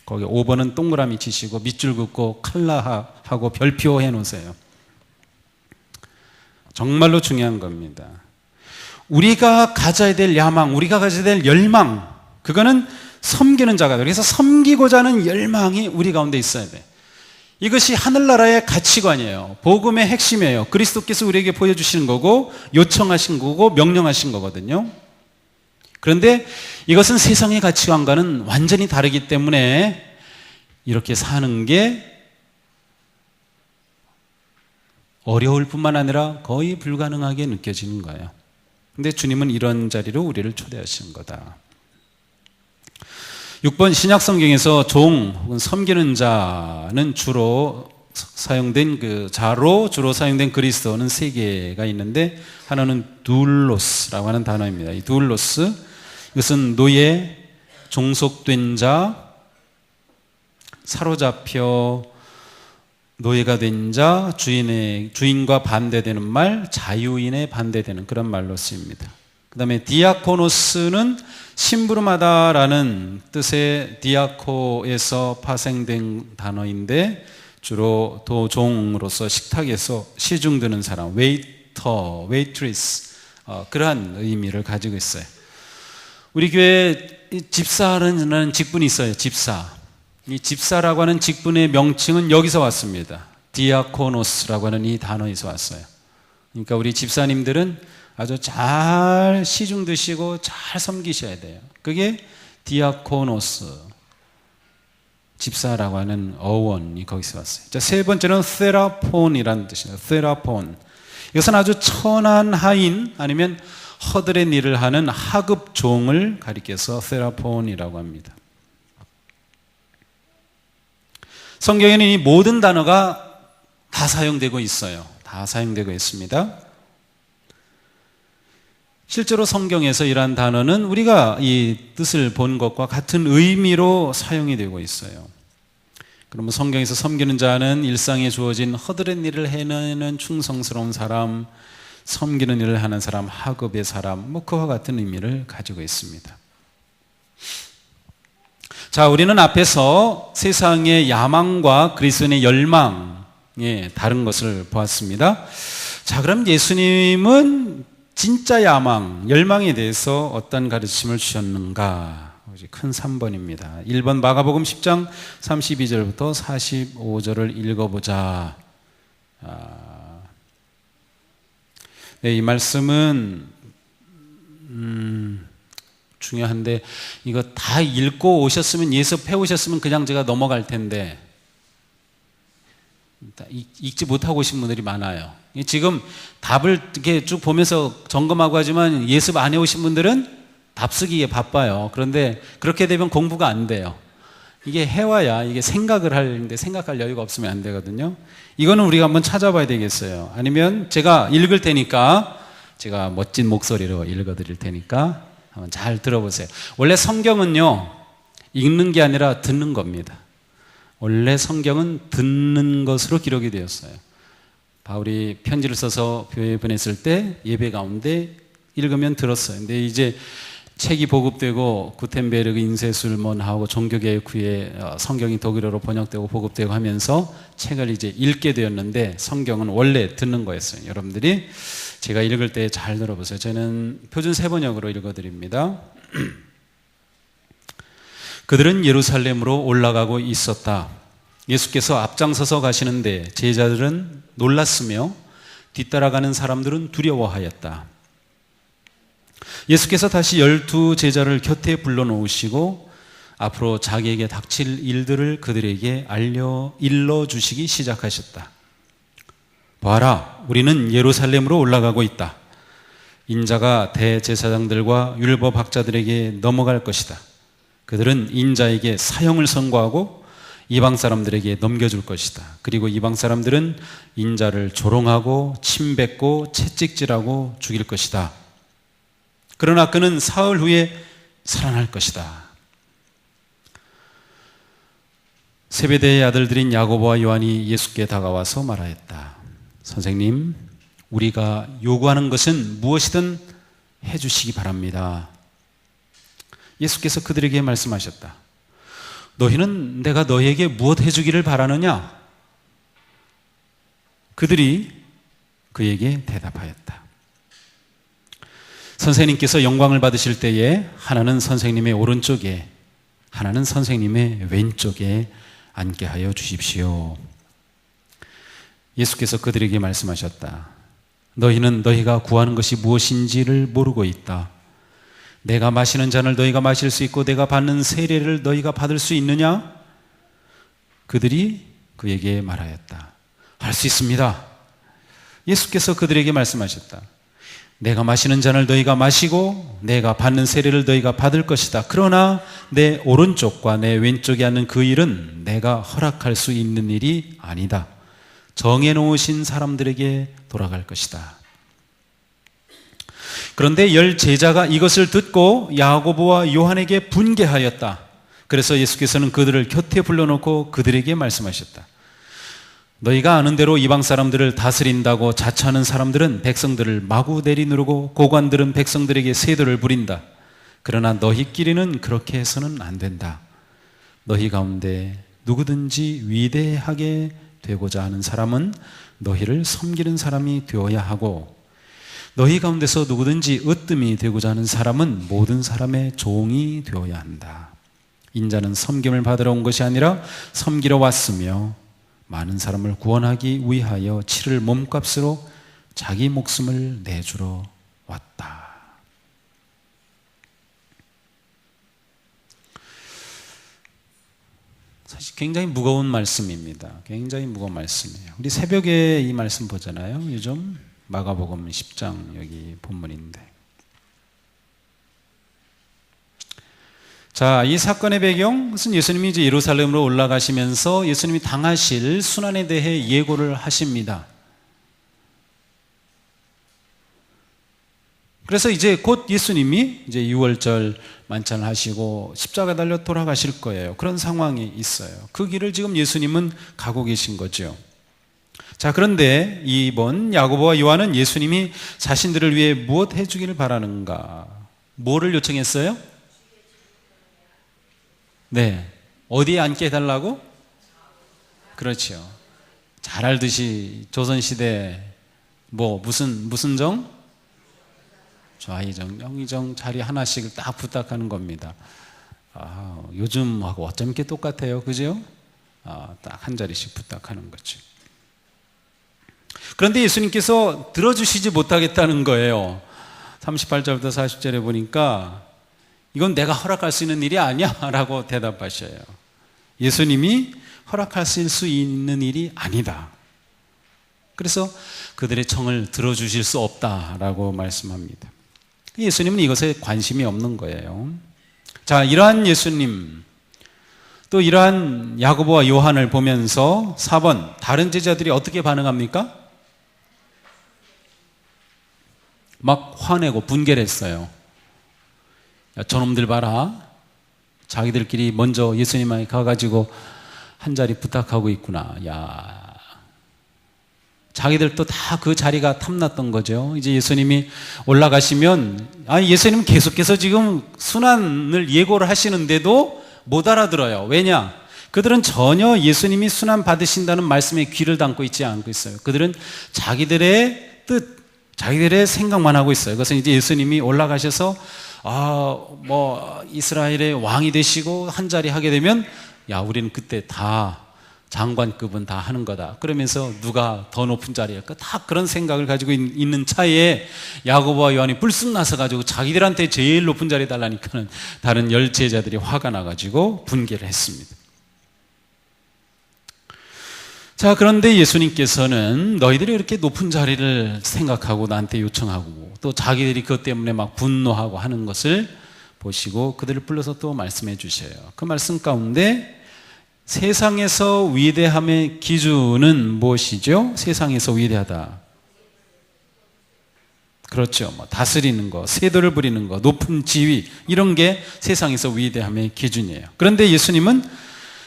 거기 5번은 동그라미 치시고 밑줄 긋고 칼라하고 별표 해놓으세요. 정말로 중요한 겁니다. 우리가 가져야 될 야망, 우리가 가져야 될 열망, 그거는 섬기는 자가 돼요. 그래서 섬기고자 하는 열망이 우리 가운데 있어야 돼. 이것이 하늘나라의 가치관이에요. 복음의 핵심이에요. 그리스도께서 우리에게 보여주시는 거고, 요청하신 거고, 명령하신 거거든요. 그런데 이것은 세상의 가치관과는 완전히 다르기 때문에 이렇게 사는 게 어려울 뿐만 아니라 거의 불가능하게 느껴지는 거예요. 근데 주님은 이런 자리로 우리를 초대하시는 거다. 6번 신약성경에서 종 혹은 섬기는 자는 주로 사용된 자로 주로 사용된 그리스도는 3개가 있는데, 하나는 두울로스라고 하는 단어입니다. 이 두울로스, 이것은 노예, 종속된 자, 사로잡혀 노예가 된 자, 주인과 반대되는 말, 자유인에 반대되는 그런 말로 쓰입니다. 그 다음에 디아코노스는 심부름하다라는 뜻의 디아코에서 파생된 단어인데 주로 도종으로서 식탁에서 시중 드는 사람, 웨이터, 웨이트리스, 그러한 의미를 가지고 있어요. 우리 교회 집사라는 직분이 있어요. 집사. 이 집사라고 하는 직분의 명칭은 여기서 왔습니다. 디아코노스라고 하는 이 단어에서 왔어요. 그러니까 우리 집사님들은 아주 잘 시중 드시고 잘 섬기셔야 돼요. 그게 디아코노스, 집사라고 하는 어원이 거기서 왔어요. 자, 세 번째는 세라폰이라는 뜻이에요. 세라폰. 이것은 아주 천한 하인 아니면 허들의 일을 하는 하급 종을 가리켜서 세라폰이라고 합니다. 성경에는 이 모든 단어가 다 사용되고 있어요. 다 사용되고 있습니다. 실제로 성경에서 이러한 단어는 우리가 이 뜻을 본 것과 같은 의미로 사용이 되고 있어요. 그러면 성경에서 섬기는 자는 일상에 주어진 허들의 일을 해내는 충성스러운 사람, 섬기는 일을 하는 사람, 하급의 사람, 그와 같은 의미를 가지고 있습니다. 자, 우리는 앞에서 세상의 야망과 그리스도인의 열망의 다른 것을 보았습니다. 자, 그럼 예수님은 진짜 야망, 열망에 대해서 어떤 가르침을 주셨는가? 큰 3번입니다. 1번 마가복음 10장 32절부터 45절을 읽어보자. 네, 이 말씀은 중요한데 이거 다 읽고 오셨으면, 예습해 오셨으면 그냥 제가 넘어갈 텐데 읽지 못하고 오신 분들이 많아요. 지금 답을 이렇게 쭉 보면서 점검하고 하지만 예습 안 해오신 분들은 답 쓰기에 바빠요. 그런데 그렇게 되면 공부가 안 돼요. 이게 해와야 이게 생각을 하는데 생각할 여유가 없으면 안 되거든요. 이거는 우리가 한번 찾아봐야 되겠어요. 아니면 제가 읽을 테니까, 제가 멋진 목소리로 읽어드릴 테니까 한번 잘 들어보세요. 원래 성경은요, 읽는 게 아니라 듣는 겁니다. 원래 성경은 듣는 것으로 기록이 되었어요. 바울이 편지를 써서 교회에 보냈을 때 예배 가운데 읽으면 들었어요. 근데 이제 책이 보급되고 구텐베르그 인쇄술문하고 종교개혁 후에 성경이 독일어로 번역되고 보급되고 하면서 책을 이제 읽게 되었는데 성경은 원래 듣는 거였어요. 여러분들이 제가 읽을 때 잘 들어보세요. 저는 표준 세번역으로 읽어드립니다. 그들은 예루살렘으로 올라가고 있었다. 예수께서 앞장서서 가시는데 제자들은 놀랐으며 뒤따라가는 사람들은 두려워하였다. 예수께서 다시 12 제자를 곁에 불러놓으시고 앞으로 자기에게 닥칠 일들을 그들에게 일러주시기 시작하셨다. 봐라, 우리는 예루살렘으로 올라가고 있다. 인자가 대제사장들과 율법학자들에게 넘어갈 것이다. 그들은 인자에게 사형을 선고하고 이방 사람들에게 넘겨줄 것이다. 그리고 이방 사람들은 인자를 조롱하고 침뱉고 채찍질하고 죽일 것이다. 그러나 그는 사흘 후에 살아날 것이다. 세베대의 아들들인 야고보와 요한이 예수께 다가와서 말하였다. 선생님, 우리가 요구하는 것은 무엇이든 해주시기 바랍니다. 예수께서 그들에게 말씀하셨다. 너희는 내가 너희에게 무엇 해주기를 바라느냐? 그들이 그에게 대답하였다. 선생님께서 영광을 받으실 때에 하나는 선생님의 오른쪽에, 하나는 선생님의 왼쪽에 앉게 하여 주십시오. 예수께서 그들에게 말씀하셨다. 너희는 너희가 구하는 것이 무엇인지를 모르고 있다. 내가 마시는 잔을 너희가 마실 수 있고 내가 받는 세례를 너희가 받을 수 있느냐? 그들이 그에게 말하였다. 할 수 있습니다. 예수께서 그들에게 말씀하셨다. 내가 마시는 잔을 너희가 마시고 내가 받는 세례를 너희가 받을 것이다. 그러나 내 오른쪽과 내 왼쪽에 앉는 그 일은 내가 허락할 수 있는 일이 아니다. 정해놓으신 사람들에게 돌아갈 것이다. 그런데 10제자가 이것을 듣고 야고보와 요한에게 분개하였다. 그래서 예수께서는 그들을 곁에 불러놓고 그들에게 말씀하셨다. 너희가 아는 대로 이방 사람들을 다스린다고 자처하는 사람들은 백성들을 마구 내리누르고 고관들은 백성들에게 세도를 부린다. 그러나 너희끼리는 그렇게 해서는 안 된다. 너희 가운데 누구든지 위대하게 되고자 하는 사람은 너희를 섬기는 사람이 되어야 하고, 너희 가운데서 누구든지 으뜸이 되고자 하는 사람은 모든 사람의 종이 되어야 한다. 인자는 섬김을 받으러 온 것이 아니라 섬기러 왔으며 많은 사람을 구원하기 위하여 치를 몸값으로 자기 목숨을 내주러 왔다. 사실 굉장히 무거운 말씀입니다. 굉장히 무거운 말씀이에요. 우리 새벽에 이 말씀 보잖아요. 요즘 마가복음 10장 여기 본문인데, 자, 이 사건의 배경은 예수님이 이제 예루살렘으로 올라가시면서 예수님이 당하실 순환에 대해 예고를 하십니다. 그래서 이제 곧 예수님이 이제 6월절 만찬을 하시고 십자가 달려 돌아가실 거예요. 그런 상황이 있어요. 그 길을 지금 예수님은 가고 계신 거죠. 자, 그런데 이번 야고보와 요한은 예수님이 자신들을 위해 무엇 해주기를 바라는가? 뭐를 요청했어요? 네, 어디에 앉게 해달라고? 그렇죠. 잘 알듯이 조선시대 무슨 정? 좌의정, 영의정 자리 하나씩 딱 부탁하는 겁니다. 요즘하고 어쩜 이렇게 똑같아요, 그죠? 딱 한 자리씩 부탁하는 거죠. 그런데 예수님께서 들어주시지 못하겠다는 거예요. 38절부터 40절에 보니까 이건 내가 허락할 수 있는 일이 아니야 라고 대답하셔요. 예수님이 허락하실 수 있는 일이 아니다. 그래서 그들의 청을 들어주실 수 없다라고 말씀합니다. 예수님은 이것에 관심이 없는 거예요. 자, 이러한 예수님, 또 이러한 야고보와 요한을 보면서 4번, 다른 제자들이 어떻게 반응합니까? 막 화내고 분개를 했어요. 야, 저놈들 봐라. 자기들끼리 먼저 예수님에게 가가지고 한 자리 부탁하고 있구나. 야, 자기들도 다 그 자리가 탐났던 거죠. 이제 예수님이 올라가시면, 예수님은 계속해서 지금 순환을 예고를 하시는데도 못 알아들어요. 왜냐? 그들은 전혀 예수님이 순환 받으신다는 말씀에 귀를 담고 있지 않고 있어요. 그들은 자기들의 뜻, 자기들의 생각만 하고 있어요. 그것은 이제 예수님이 올라가셔서 이스라엘의 왕이 되시고 한 자리 하게 되면, 야, 우리는 그때 다 장관급은 다 하는 거다. 그러면서 누가 더 높은 자리일까? 다 그런 생각을 가지고 있는 차에 야고보와 요한이 불쑥 나서가지고 자기들한테 제일 높은 자리 달라니까는 다른 10제자들이 화가 나가지고 분개를 했습니다. 자, 그런데 예수님께서는 너희들이 이렇게 높은 자리를 생각하고 나한테 요청하고 또 자기들이 그것 때문에 막 분노하고 하는 것을 보시고 그들을 불러서 또 말씀해 주셔요. 그 말씀 가운데 세상에서 위대함의 기준은 무엇이죠? 세상에서 위대하다. 그렇죠. 다스리는 거, 세도를 부리는 거, 높은 지위, 이런 게 세상에서 위대함의 기준이에요. 그런데 예수님은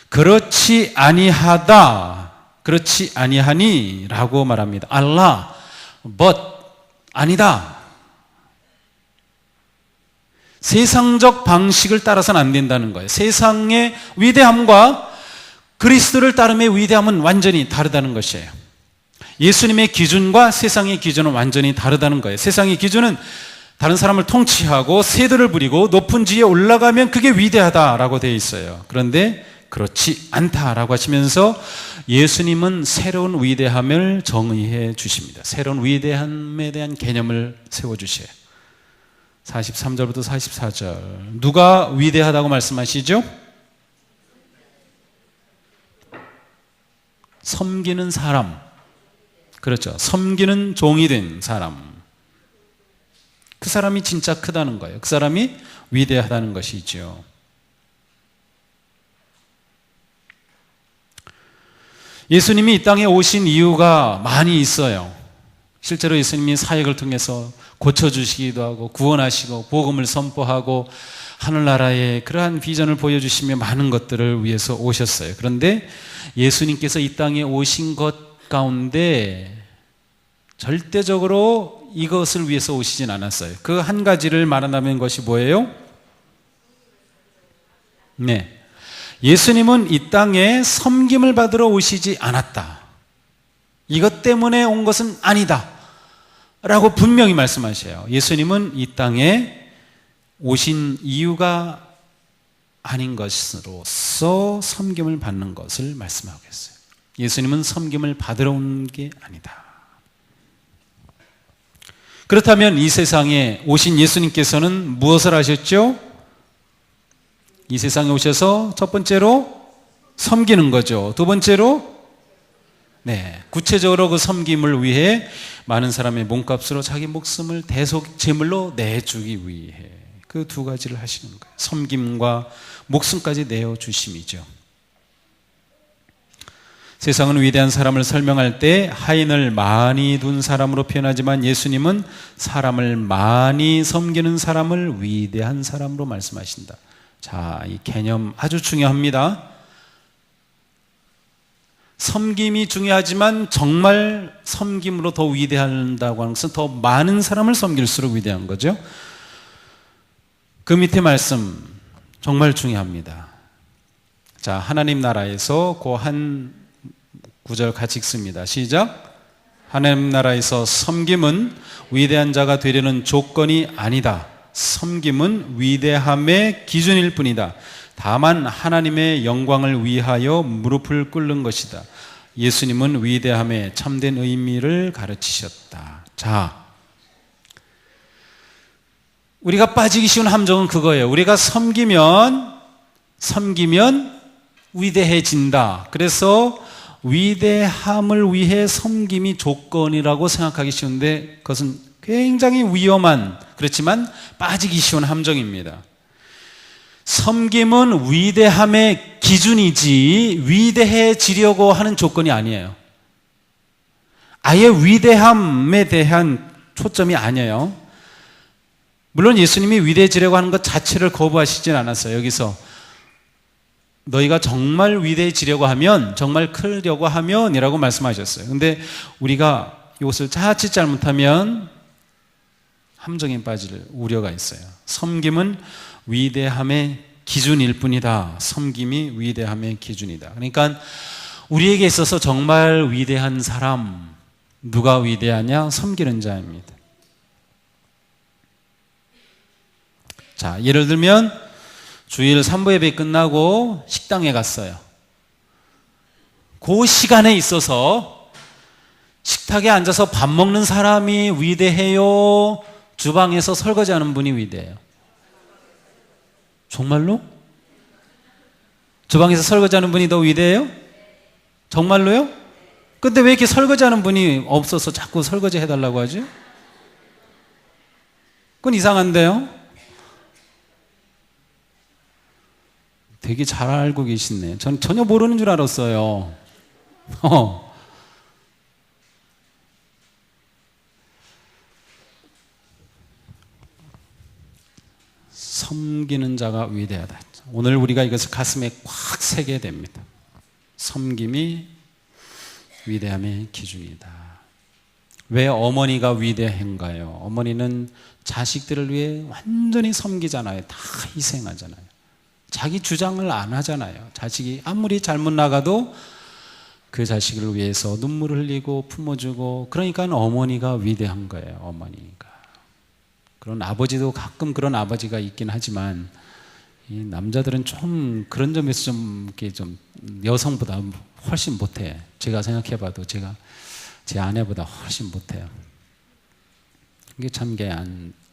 그렇지 아니하다, 그렇지 아니하니 라고 말합니다. 알라, but 아니다. 세상적 방식을 따라서는 안 된다는 거예요. 세상의 위대함과 그리스도를 따름의 위대함은 완전히 다르다는 것이에요. 예수님의 기준과 세상의 기준은 완전히 다르다는 거예요. 세상의 기준은 다른 사람을 통치하고 세도를 부리고 높은 지위에 올라가면 그게 위대하다라고 되어 있어요. 그런데 그렇지 않다라고 하시면서 예수님은 새로운 위대함을 정의해 주십니다. 새로운 위대함에 대한 개념을 세워주셔요. 43절부터 44절, 누가 위대하다고 말씀하시죠? 섬기는 사람, 그렇죠. 섬기는 종이 된 사람, 그 사람이 진짜 크다는 거예요. 그 사람이 위대하다는 것이죠. 예수님이 이 땅에 오신 이유가 많이 있어요. 실제로 예수님이 사역을 통해서 고쳐주시기도 하고 구원하시고 복음을 선포하고 하늘나라의 그러한 비전을 보여주시며 많은 것들을 위해서 오셨어요. 그런데 예수님께서 이 땅에 오신 것 가운데 절대적으로 이것을 위해서 오시진 않았어요. 그 한 가지를 말한다면 것이 뭐예요? 네. 예수님은 이 땅에 섬김을 받으러 오시지 않았다. 이것 때문에 온 것은 아니다 라고 분명히 말씀하셔요. 예수님은 이 땅에 오신 이유가 아닌 것으로서 섬김을 받는 것을 말씀하고 있어요. 예수님은 섬김을 받으러 온 게 아니다. 그렇다면 이 세상에 오신 예수님께서는 무엇을 하셨죠? 이 세상에 오셔서 첫 번째로 섬기는 거죠. 두 번째로 구체적으로 그 섬김을 위해 많은 사람의 몸값으로 자기 목숨을 대속 제물로 내주기 위해 그 두 가지를 하시는 거예요. 섬김과 목숨까지 내어주심이죠. 세상은 위대한 사람을 설명할 때 하인을 많이 둔 사람으로 표현하지만 예수님은 사람을 많이 섬기는 사람을 위대한 사람으로 말씀하신다. 자, 이 개념 아주 중요합니다. 섬김이 중요하지만 정말 섬김으로 더 위대한다고 하는 것은 더 많은 사람을 섬길수록 위대한 거죠. 그 밑에 말씀 정말 중요합니다. 자, 하나님 나라에서 그 한 구절 같이 읽습니다. 시작. 하나님 나라에서 섬김은 위대한 자가 되려는 조건이 아니다. 섬김은 위대함의 기준일 뿐이다. 다만 하나님의 영광을 위하여 무릎을 꿇는 것이다. 예수님은 위대함의 참된 의미를 가르치셨다. 자, 우리가 빠지기 쉬운 함정은 그거예요. 우리가 섬기면 위대해진다. 그래서 위대함을 위해 섬김이 조건이라고 생각하기 쉬운데 그것은 굉장히 위험한, 그렇지만 빠지기 쉬운 함정입니다. 섬김은 위대함의 기준이지 위대해지려고 하는 조건이 아니에요. 아예 위대함에 대한 초점이 아니에요. 물론 예수님이 위대해지려고 하는 것 자체를 거부하시진 않았어요. 여기서 너희가 정말 위대해지려고 하면, 정말 크려고 하면 이라고 말씀하셨어요. 근데 우리가 이것을 자칫 잘못하면 함정에 빠질 우려가 있어요. 섬김은 위대함의 기준일 뿐이다. 섬김이 위대함의 기준이다. 그러니까 우리에게 있어서 정말 위대한 사람, 누가 위대하냐? 섬기는 자입니다. 자, 예를 들면 주일 3부 예배 끝나고 식당에 갔어요. 그 시간에 있어서 식탁에 앉아서 밥 먹는 사람이 위대해요? 주방에서 설거지하는 분이 위대해요? 정말로? 주방에서 설거지하는 분이 더 위대해요? 정말로요? 근데 왜 이렇게 설거지하는 분이 없어서 자꾸 설거지 해달라고 하죠? 그건 이상한데요? 되게 잘 알고 계시네. 전 전혀 모르는 줄 알았어요. 섬기는 자가 위대하다. 오늘 우리가 이것을 가슴에 꽉 새게 됩니다. 섬김이 위대함의 기준이다. 왜 어머니가 위대한가요? 어머니는 자식들을 위해 완전히 섬기잖아요. 다 희생하잖아요. 자기 주장을 안 하잖아요. 자식이 아무리 잘못 나가도 그 자식을 위해서 눈물을 흘리고 품어주고, 그러니까 어머니가 위대한 거예요. 어머니가. 그런 아버지도 가끔 그런 아버지가 있긴 하지만 이 남자들은 좀 그런 점에서 좀 이렇게 좀 여성보다 훨씬 못해. 제가 생각해봐도 제가 제 아내보다 훨씬 못해요. 이게 참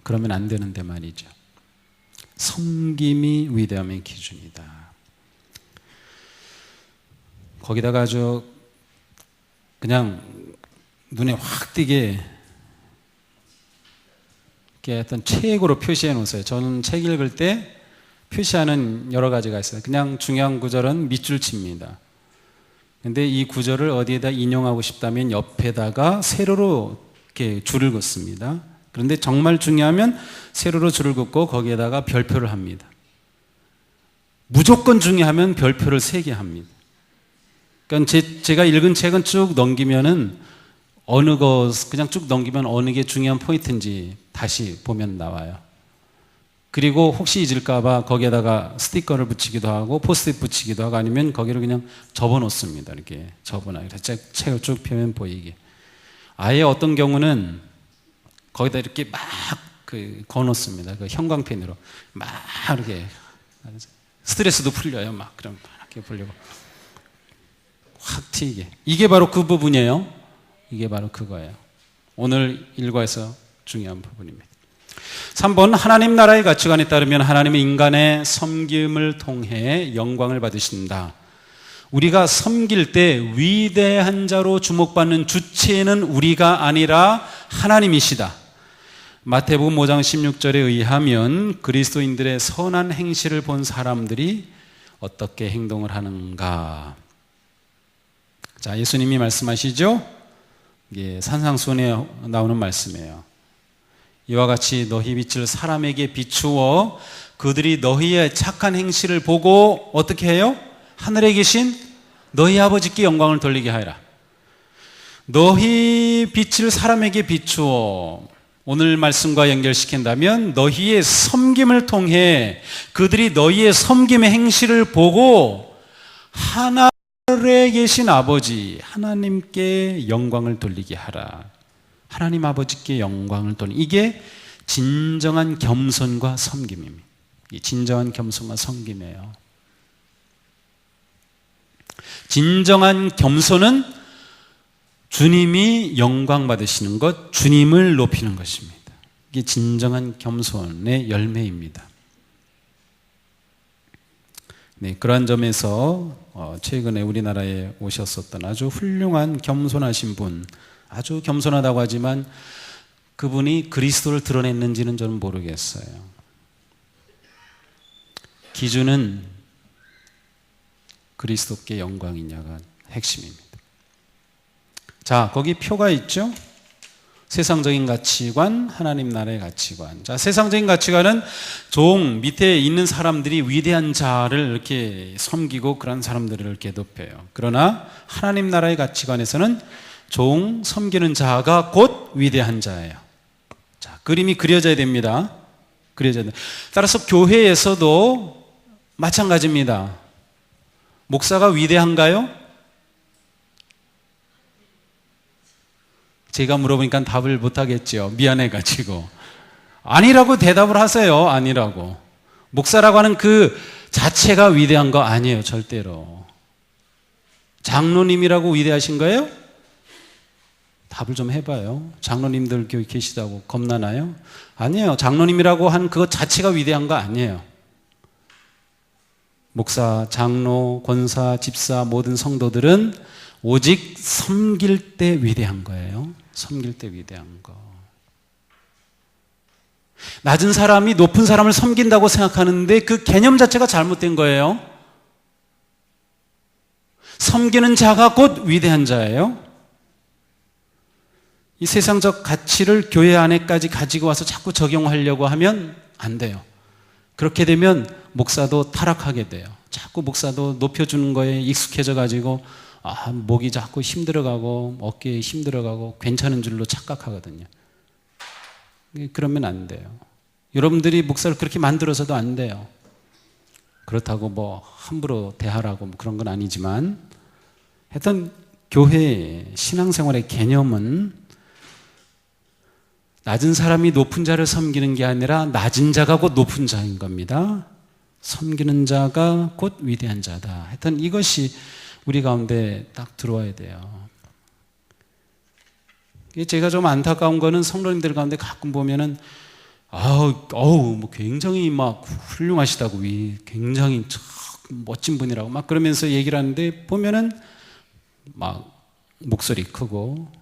그러면 안 되는데 말이죠. 섬김이 위대함의 기준이다. 거기다가 아주 그냥 눈에 확 띄게 어떤 책으로 표시해 놓으세요. 저는 책 읽을 때 표시하는 여러 가지가 있어요. 그냥 중요한 구절은 밑줄 칩니다. 근데 이 구절을 어디에다 인용하고 싶다면 옆에다가 세로로 이렇게 줄을 긋습니다. 그런데 정말 중요하면 세로로 줄을 긋고 거기에다가 별표를 합니다. 무조건 중요하면 별표를 3개 합니다. 그러니까 제가 읽은 책은 쭉 넘기면은 그냥 쭉 넘기면 어느 게 중요한 포인트인지 다시 보면 나와요. 그리고 혹시 잊을까봐 거기에다가 스티커를 붙이기도 하고 포스트잇 붙이기도 하고 아니면 거기를 그냥 접어 놓습니다. 이렇게 접어놔요. 책을 쭉 펴면 보이게. 아예 어떤 경우는 거기다 이렇게 막 거 놓습니다. 그 형광펜으로 막 이렇게 스트레스도 풀려요. 막 그럼 이렇게 풀리고 확 튀게. 이게 바로 그 부분이에요. 이게 바로 그거예요. 오늘 일과에서 중요한 부분입니다. 3번, 하나님 나라의 가치관에 따르면 하나님은 인간의 섬김을 통해 영광을 받으신다. 우리가 섬길 때 위대한 자로 주목받는 주체는 우리가 아니라 하나님이시다. 마태복음 5장 16절에 의하면 그리스도인들의 선한 행실을 본 사람들이 어떻게 행동을 하는가. 자, 예수님이 말씀하시죠. 이게 산상수훈에 나오는 말씀이에요. 이와 같이 너희 빛을 사람에게 비추어 그들이 너희의 착한 행실을 보고 어떻게 해요? 하늘에 계신 너희 아버지께 영광을 돌리게 하여라. 너희 빛을 사람에게 비추어, 오늘 말씀과 연결시킨다면 너희의 섬김을 통해 그들이 너희의 섬김의 행실을 보고 하늘에 계신 아버지 하나님께 영광을 돌리게 하라. 하나님 아버지께 영광을 돌리는, 이게 진정한 겸손과 섬김입니다. 이게 진정한 겸손과 섬김이에요. 진정한 겸손은 주님이 영광 받으시는 것, 주님을 높이는 것입니다. 이게 진정한 겸손의 열매입니다. 네, 그러한 점에서 최근에 우리나라에 오셨었던 아주 훌륭한 겸손하신 분, 아주 겸손하다고 하지만 그분이 그리스도를 드러냈는지는 저는 모르겠어요. 기준은 그리스도께 영광이냐가 핵심입니다. 자, 거기 표가 있죠? 세상적인 가치관, 하나님 나라의 가치관. 자, 세상적인 가치관은 밑에 있는 사람들이 위대한 자를 이렇게 섬기고 그런 사람들을 이렇게 높여요. 그러나 하나님 나라의 가치관에서는 섬기는 자가 곧 위대한 자예요. 자, 그림이 그려져야 됩니다. 그려져야 됩니다. 따라서 교회에서도 마찬가지입니다. 목사가 위대한가요? 제가 물어보니까 답을 못하겠죠. 미안해가지고. 아니라고 대답을 하세요. 아니라고. 목사라고 하는 그 자체가 위대한 거 아니에요. 절대로. 장로님이라고 위대하신 거예요? 답을 좀 해봐요. 장로님들 교회 계시다고 겁나나요? 아니에요. 장로님이라고 한 그것 자체가 위대한 거 아니에요. 목사, 장로, 권사, 집사 모든 성도들은 오직 섬길 때 위대한 거예요. 섬길 때 위대한 거. 낮은 사람이 높은 사람을 섬긴다고 생각하는데 그 개념 자체가 잘못된 거예요. 섬기는 자가 곧 위대한 자예요. 이 세상적 가치를 교회 안에까지 가지고 와서 자꾸 적용하려고 하면 안 돼요. 그렇게 되면 목사도 타락하게 돼요. 자꾸 목사도 높여주는 거에 익숙해져 가지고 목이 자꾸 힘들어가고 어깨에 힘들어가고 괜찮은 줄로 착각하거든요. 그러면 안 돼요. 여러분들이 목사를 그렇게 만들어서도 안 돼요. 그렇다고 뭐 함부로 대하라고 뭐 그런 건 아니지만 하여튼 교회의 신앙생활의 개념은 낮은 사람이 높은 자를 섬기는 게 아니라 낮은 자가 곧 높은 자인 겁니다. 섬기는 자가 곧 위대한 자다. 하여튼 이것이 우리 가운데 딱 들어와야 돼요. 제가 좀 안타까운 거는 성도님들 가운데 가끔 보면은 뭐 굉장히 막 훌륭하시다고, 굉장히 멋진 분이라고 막 그러면서 얘기를 하는데 보면은 막 목소리 크고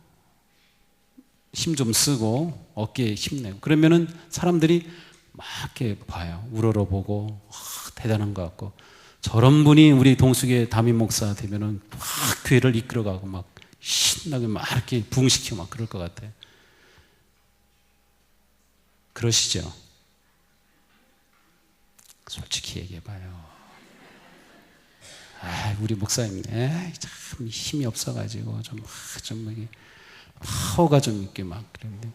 힘 좀 쓰고 어깨에 힘내고 그러면은 사람들이 막 이렇게 봐요. 우러러보고 대단한 것 같고, 저런 분이 우리 동숙의 담임 목사 되면은 막 교회를 이끌어가고 막 신나게 막 이렇게 부흥시키고 막 그럴 것 같아요. 그러시죠? 솔직히 얘기해봐요. 우리 목사님, 참 힘이 없어가지고 좀 이게 파워가 좀 있게 막 그런데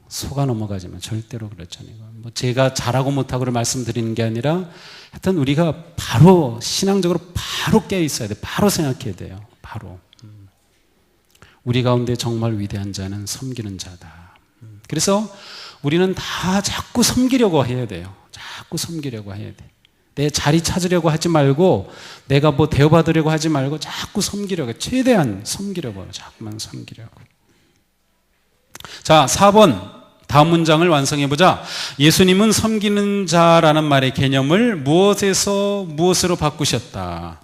속아 넘어가지만 절대로 그렇잖아요. 뭐 제가 잘하고 못하고를 말씀드리는 게 아니라 하여튼 우리가 바로 신앙적으로 바로 깨어 있어야 돼. 바로 생각해야 돼요. 바로. 우리 가운데 정말 위대한 자는 섬기는 자다. 그래서 우리는 다 자꾸 섬기려고 해야 돼요. 자꾸 섬기려고 해야 돼. 내 자리 찾으려고 하지 말고 내가 뭐 대우받으려고 하지 말고 자꾸 섬기려고, 최대한 섬기려고, 자꾸만 섬기려고. 자, 4번 다음 문장을 완성해보자. 예수님은 섬기는 자라는 말의 개념을 무엇에서 무엇으로 바꾸셨다?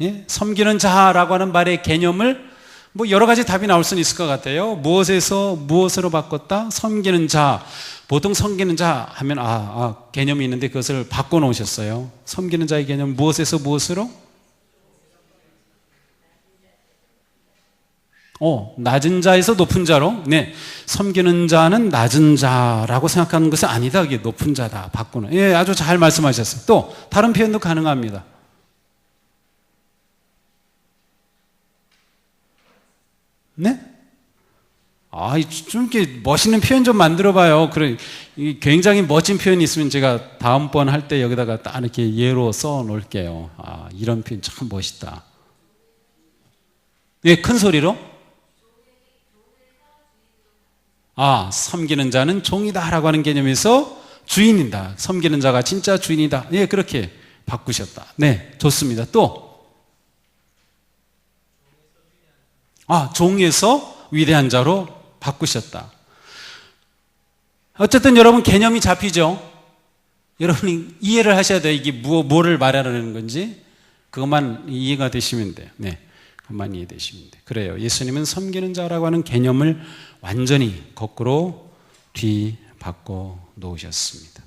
예? 섬기는 자라고 하는 말의 개념을 뭐 여러 가지 답이 나올 수는 있을 것 같아요. 무엇에서 무엇으로 바꿨다? 섬기는 자. 보통 섬기는 자 하면 개념이 있는데 그것을 바꿔놓으셨어요. 섬기는 자의 개념 무엇에서 무엇으로? 낮은 자에서 높은 자로. 네, 섬기는 자는 낮은 자라고 생각하는 것은 아니다. 이게 높은 자다. 바꾸는. 예, 아주 잘 말씀하셨어요. 또 다른 표현도 가능합니다. 네? 좀 이렇게 멋있는 표현 좀 만들어봐요. 그래, 굉장히 멋진 표현이 있으면 제가 다음번 할 때 여기다가 딱 이렇게 예로 써 놓을게요. 이런 표현 참 멋있다. 예, 큰 소리로. 섬기는 자는 종이다라고 하는 개념에서 주인이다. 섬기는 자가 진짜 주인이다. 예, 그렇게 바꾸셨다. 네, 좋습니다. 또 종에서 위대한 자로 바꾸셨다. 어쨌든 여러분 개념이 잡히죠? 여러분이 이해를 하셔야 돼요. 이게 뭐를 말하려는 건지 그것만 이해가 되시면 돼요. 네, 그것만 이해되시면 돼요. 그래요. 예수님은 섬기는 자라고 하는 개념을 완전히 거꾸로 뒤바꿔 놓으셨습니다.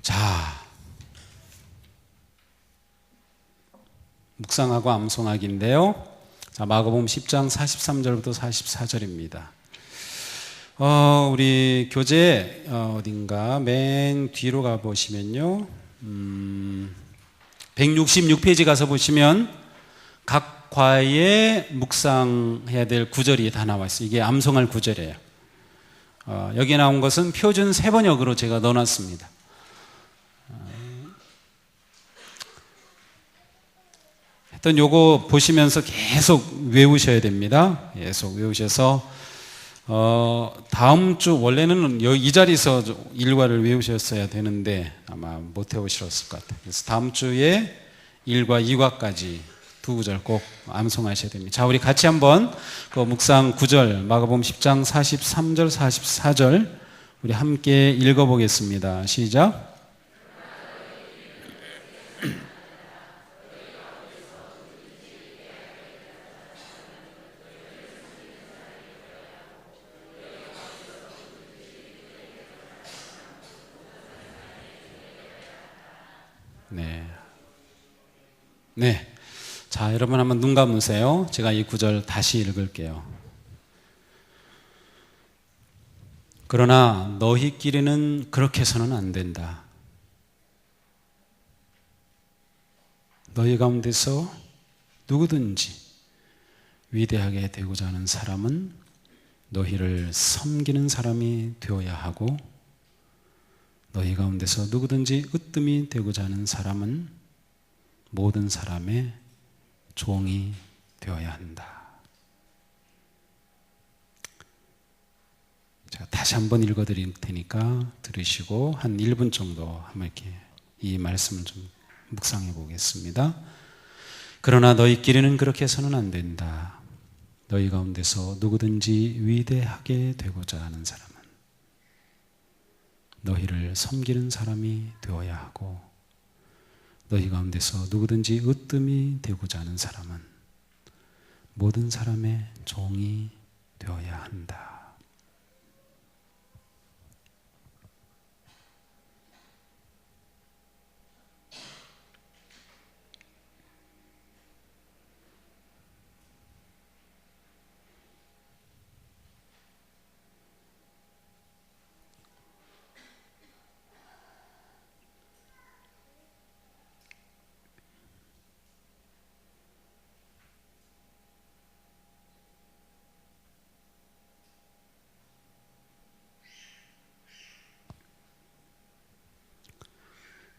자, 묵상하고 암송하기인데요. 자, 마가복음 10장 43절부터 44절입니다. 우리 교재 어딘가 맨 뒤로 가보시면요. 166페이지 가서 보시면 각 과에 묵상해야 될 구절이 다 나와 있어요. 이게 암송할 구절이에요. 여기 나온 것은 표준 세번역으로 제가 넣어놨습니다. 하여튼 요거 보시면서 계속 외우셔야 됩니다. 계속 외우셔서 다음 주 원래는 이 자리에서 일과를 외우셨어야 되는데 아마 못 해오셨을 것 같아요. 그래서 다음 주에 1과 2과까지 두 구절 꼭 암송하셔야 됩니다. 자, 우리 같이 한번 그 묵상 9절 마가복음 10장 43절 44절 우리 함께 읽어보겠습니다. 시작. 네. 자, 여러분 한번 눈 감으세요. 제가 이 구절 다시 읽을게요. 그러나 너희끼리는 그렇게 해서는 안 된다. 너희 가운데서 누구든지 위대하게 되고자 하는 사람은 너희를 섬기는 사람이 되어야 하고 너희 가운데서 누구든지 으뜸이 되고자 하는 사람은 모든 사람의 종이 되어야 한다. 제가 다시 한번 읽어드릴 테니까 들으시고 한 1분 정도 한번 이렇게 이 말씀을 좀 묵상해 보겠습니다. 그러나 너희끼리는 그렇게 해서는 안 된다. 너희 가운데서 누구든지 위대하게 되고자 하는 사람은 너희를 섬기는 사람이 되어야 하고 너희 가운데서 누구든지 으뜸이 되고자 하는 사람은 모든 사람의 종이 되어야 한다.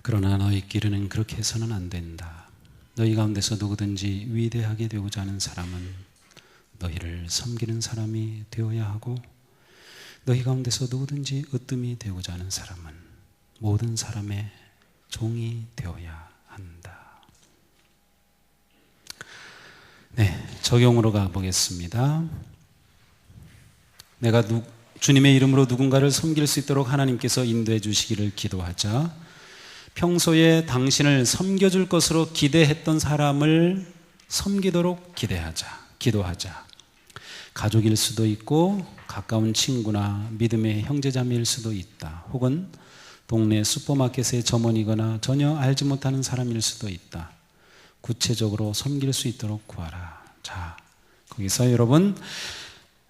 그러나 너희 길은 그렇게 해서는 안 된다. 너희 가운데서 누구든지 위대하게 되고자 하는 사람은 너희를 섬기는 사람이 되어야 하고, 너희 가운데서 누구든지 으뜸이 되고자 하는 사람은 모든 사람의 종이 되어야 한다. 네, 적용으로 가보겠습니다. 내가 주님의 이름으로 누군가를 섬길 수 있도록 하나님께서 인도해 주시기를 기도하자. 평소에 당신을 섬겨줄 것으로 기대했던 사람을 섬기도록 기도하자. 가족일 수도 있고 가까운 친구나 믿음의 형제자매일 수도 있다. 혹은 동네 슈퍼마켓의 점원이거나 전혀 알지 못하는 사람일 수도 있다. 구체적으로 섬길 수 있도록 구하라. 자, 거기서 여러분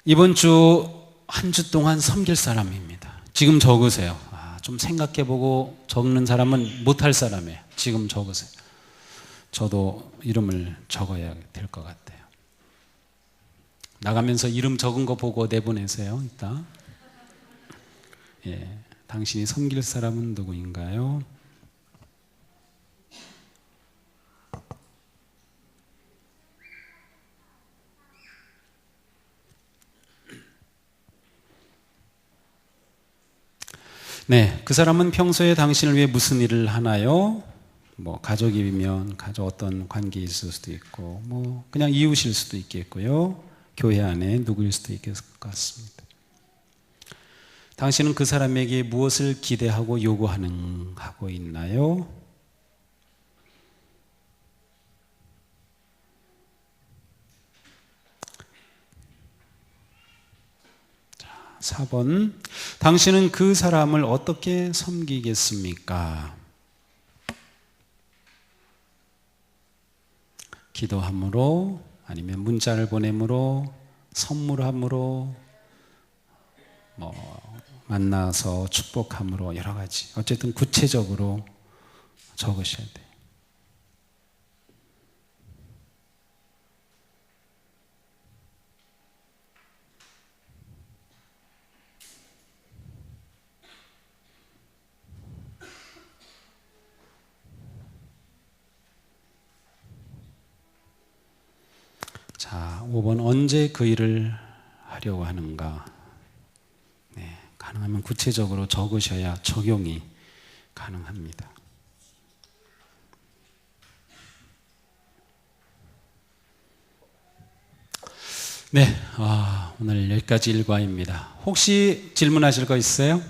이번 주 한 주 동안 섬길 사람입니다. 지금 적으세요. 좀 생각해보고 적는 사람은 못할 사람이에요. 지금 적으세요. 저도 이름을 적어야 될 것 같아요. 나가면서 이름 적은 거 보고 내보내세요. 이따. 예, 당신이 섬길 사람은 누구인가요? 네, 그 사람은 평소에 당신을 위해 무슨 일을 하나요? 뭐 가족이면 가족 어떤 관계에 있을 수도 있고, 뭐 그냥 이웃일 수도 있겠고요. 교회 안에 누구일 수도 있을 것 같습니다. 당신은 그 사람에게 무엇을 기대하고 요구하고 있나요? 자, 4번. 당신은 그 사람을 어떻게 섬기겠습니까? 기도함으로, 아니면 문자를 보내므로, 선물함으로, 만나서 축복함으로, 여러 가지. 어쨌든 구체적으로 적으셔야 돼요. 자, 5번. 언제 그 일을 하려고 하는가? 네, 가능하면 구체적으로 적으셔야 적용이 가능합니다. 네, 오늘 여기까지 일과입니다. 혹시 질문하실 거 있어요?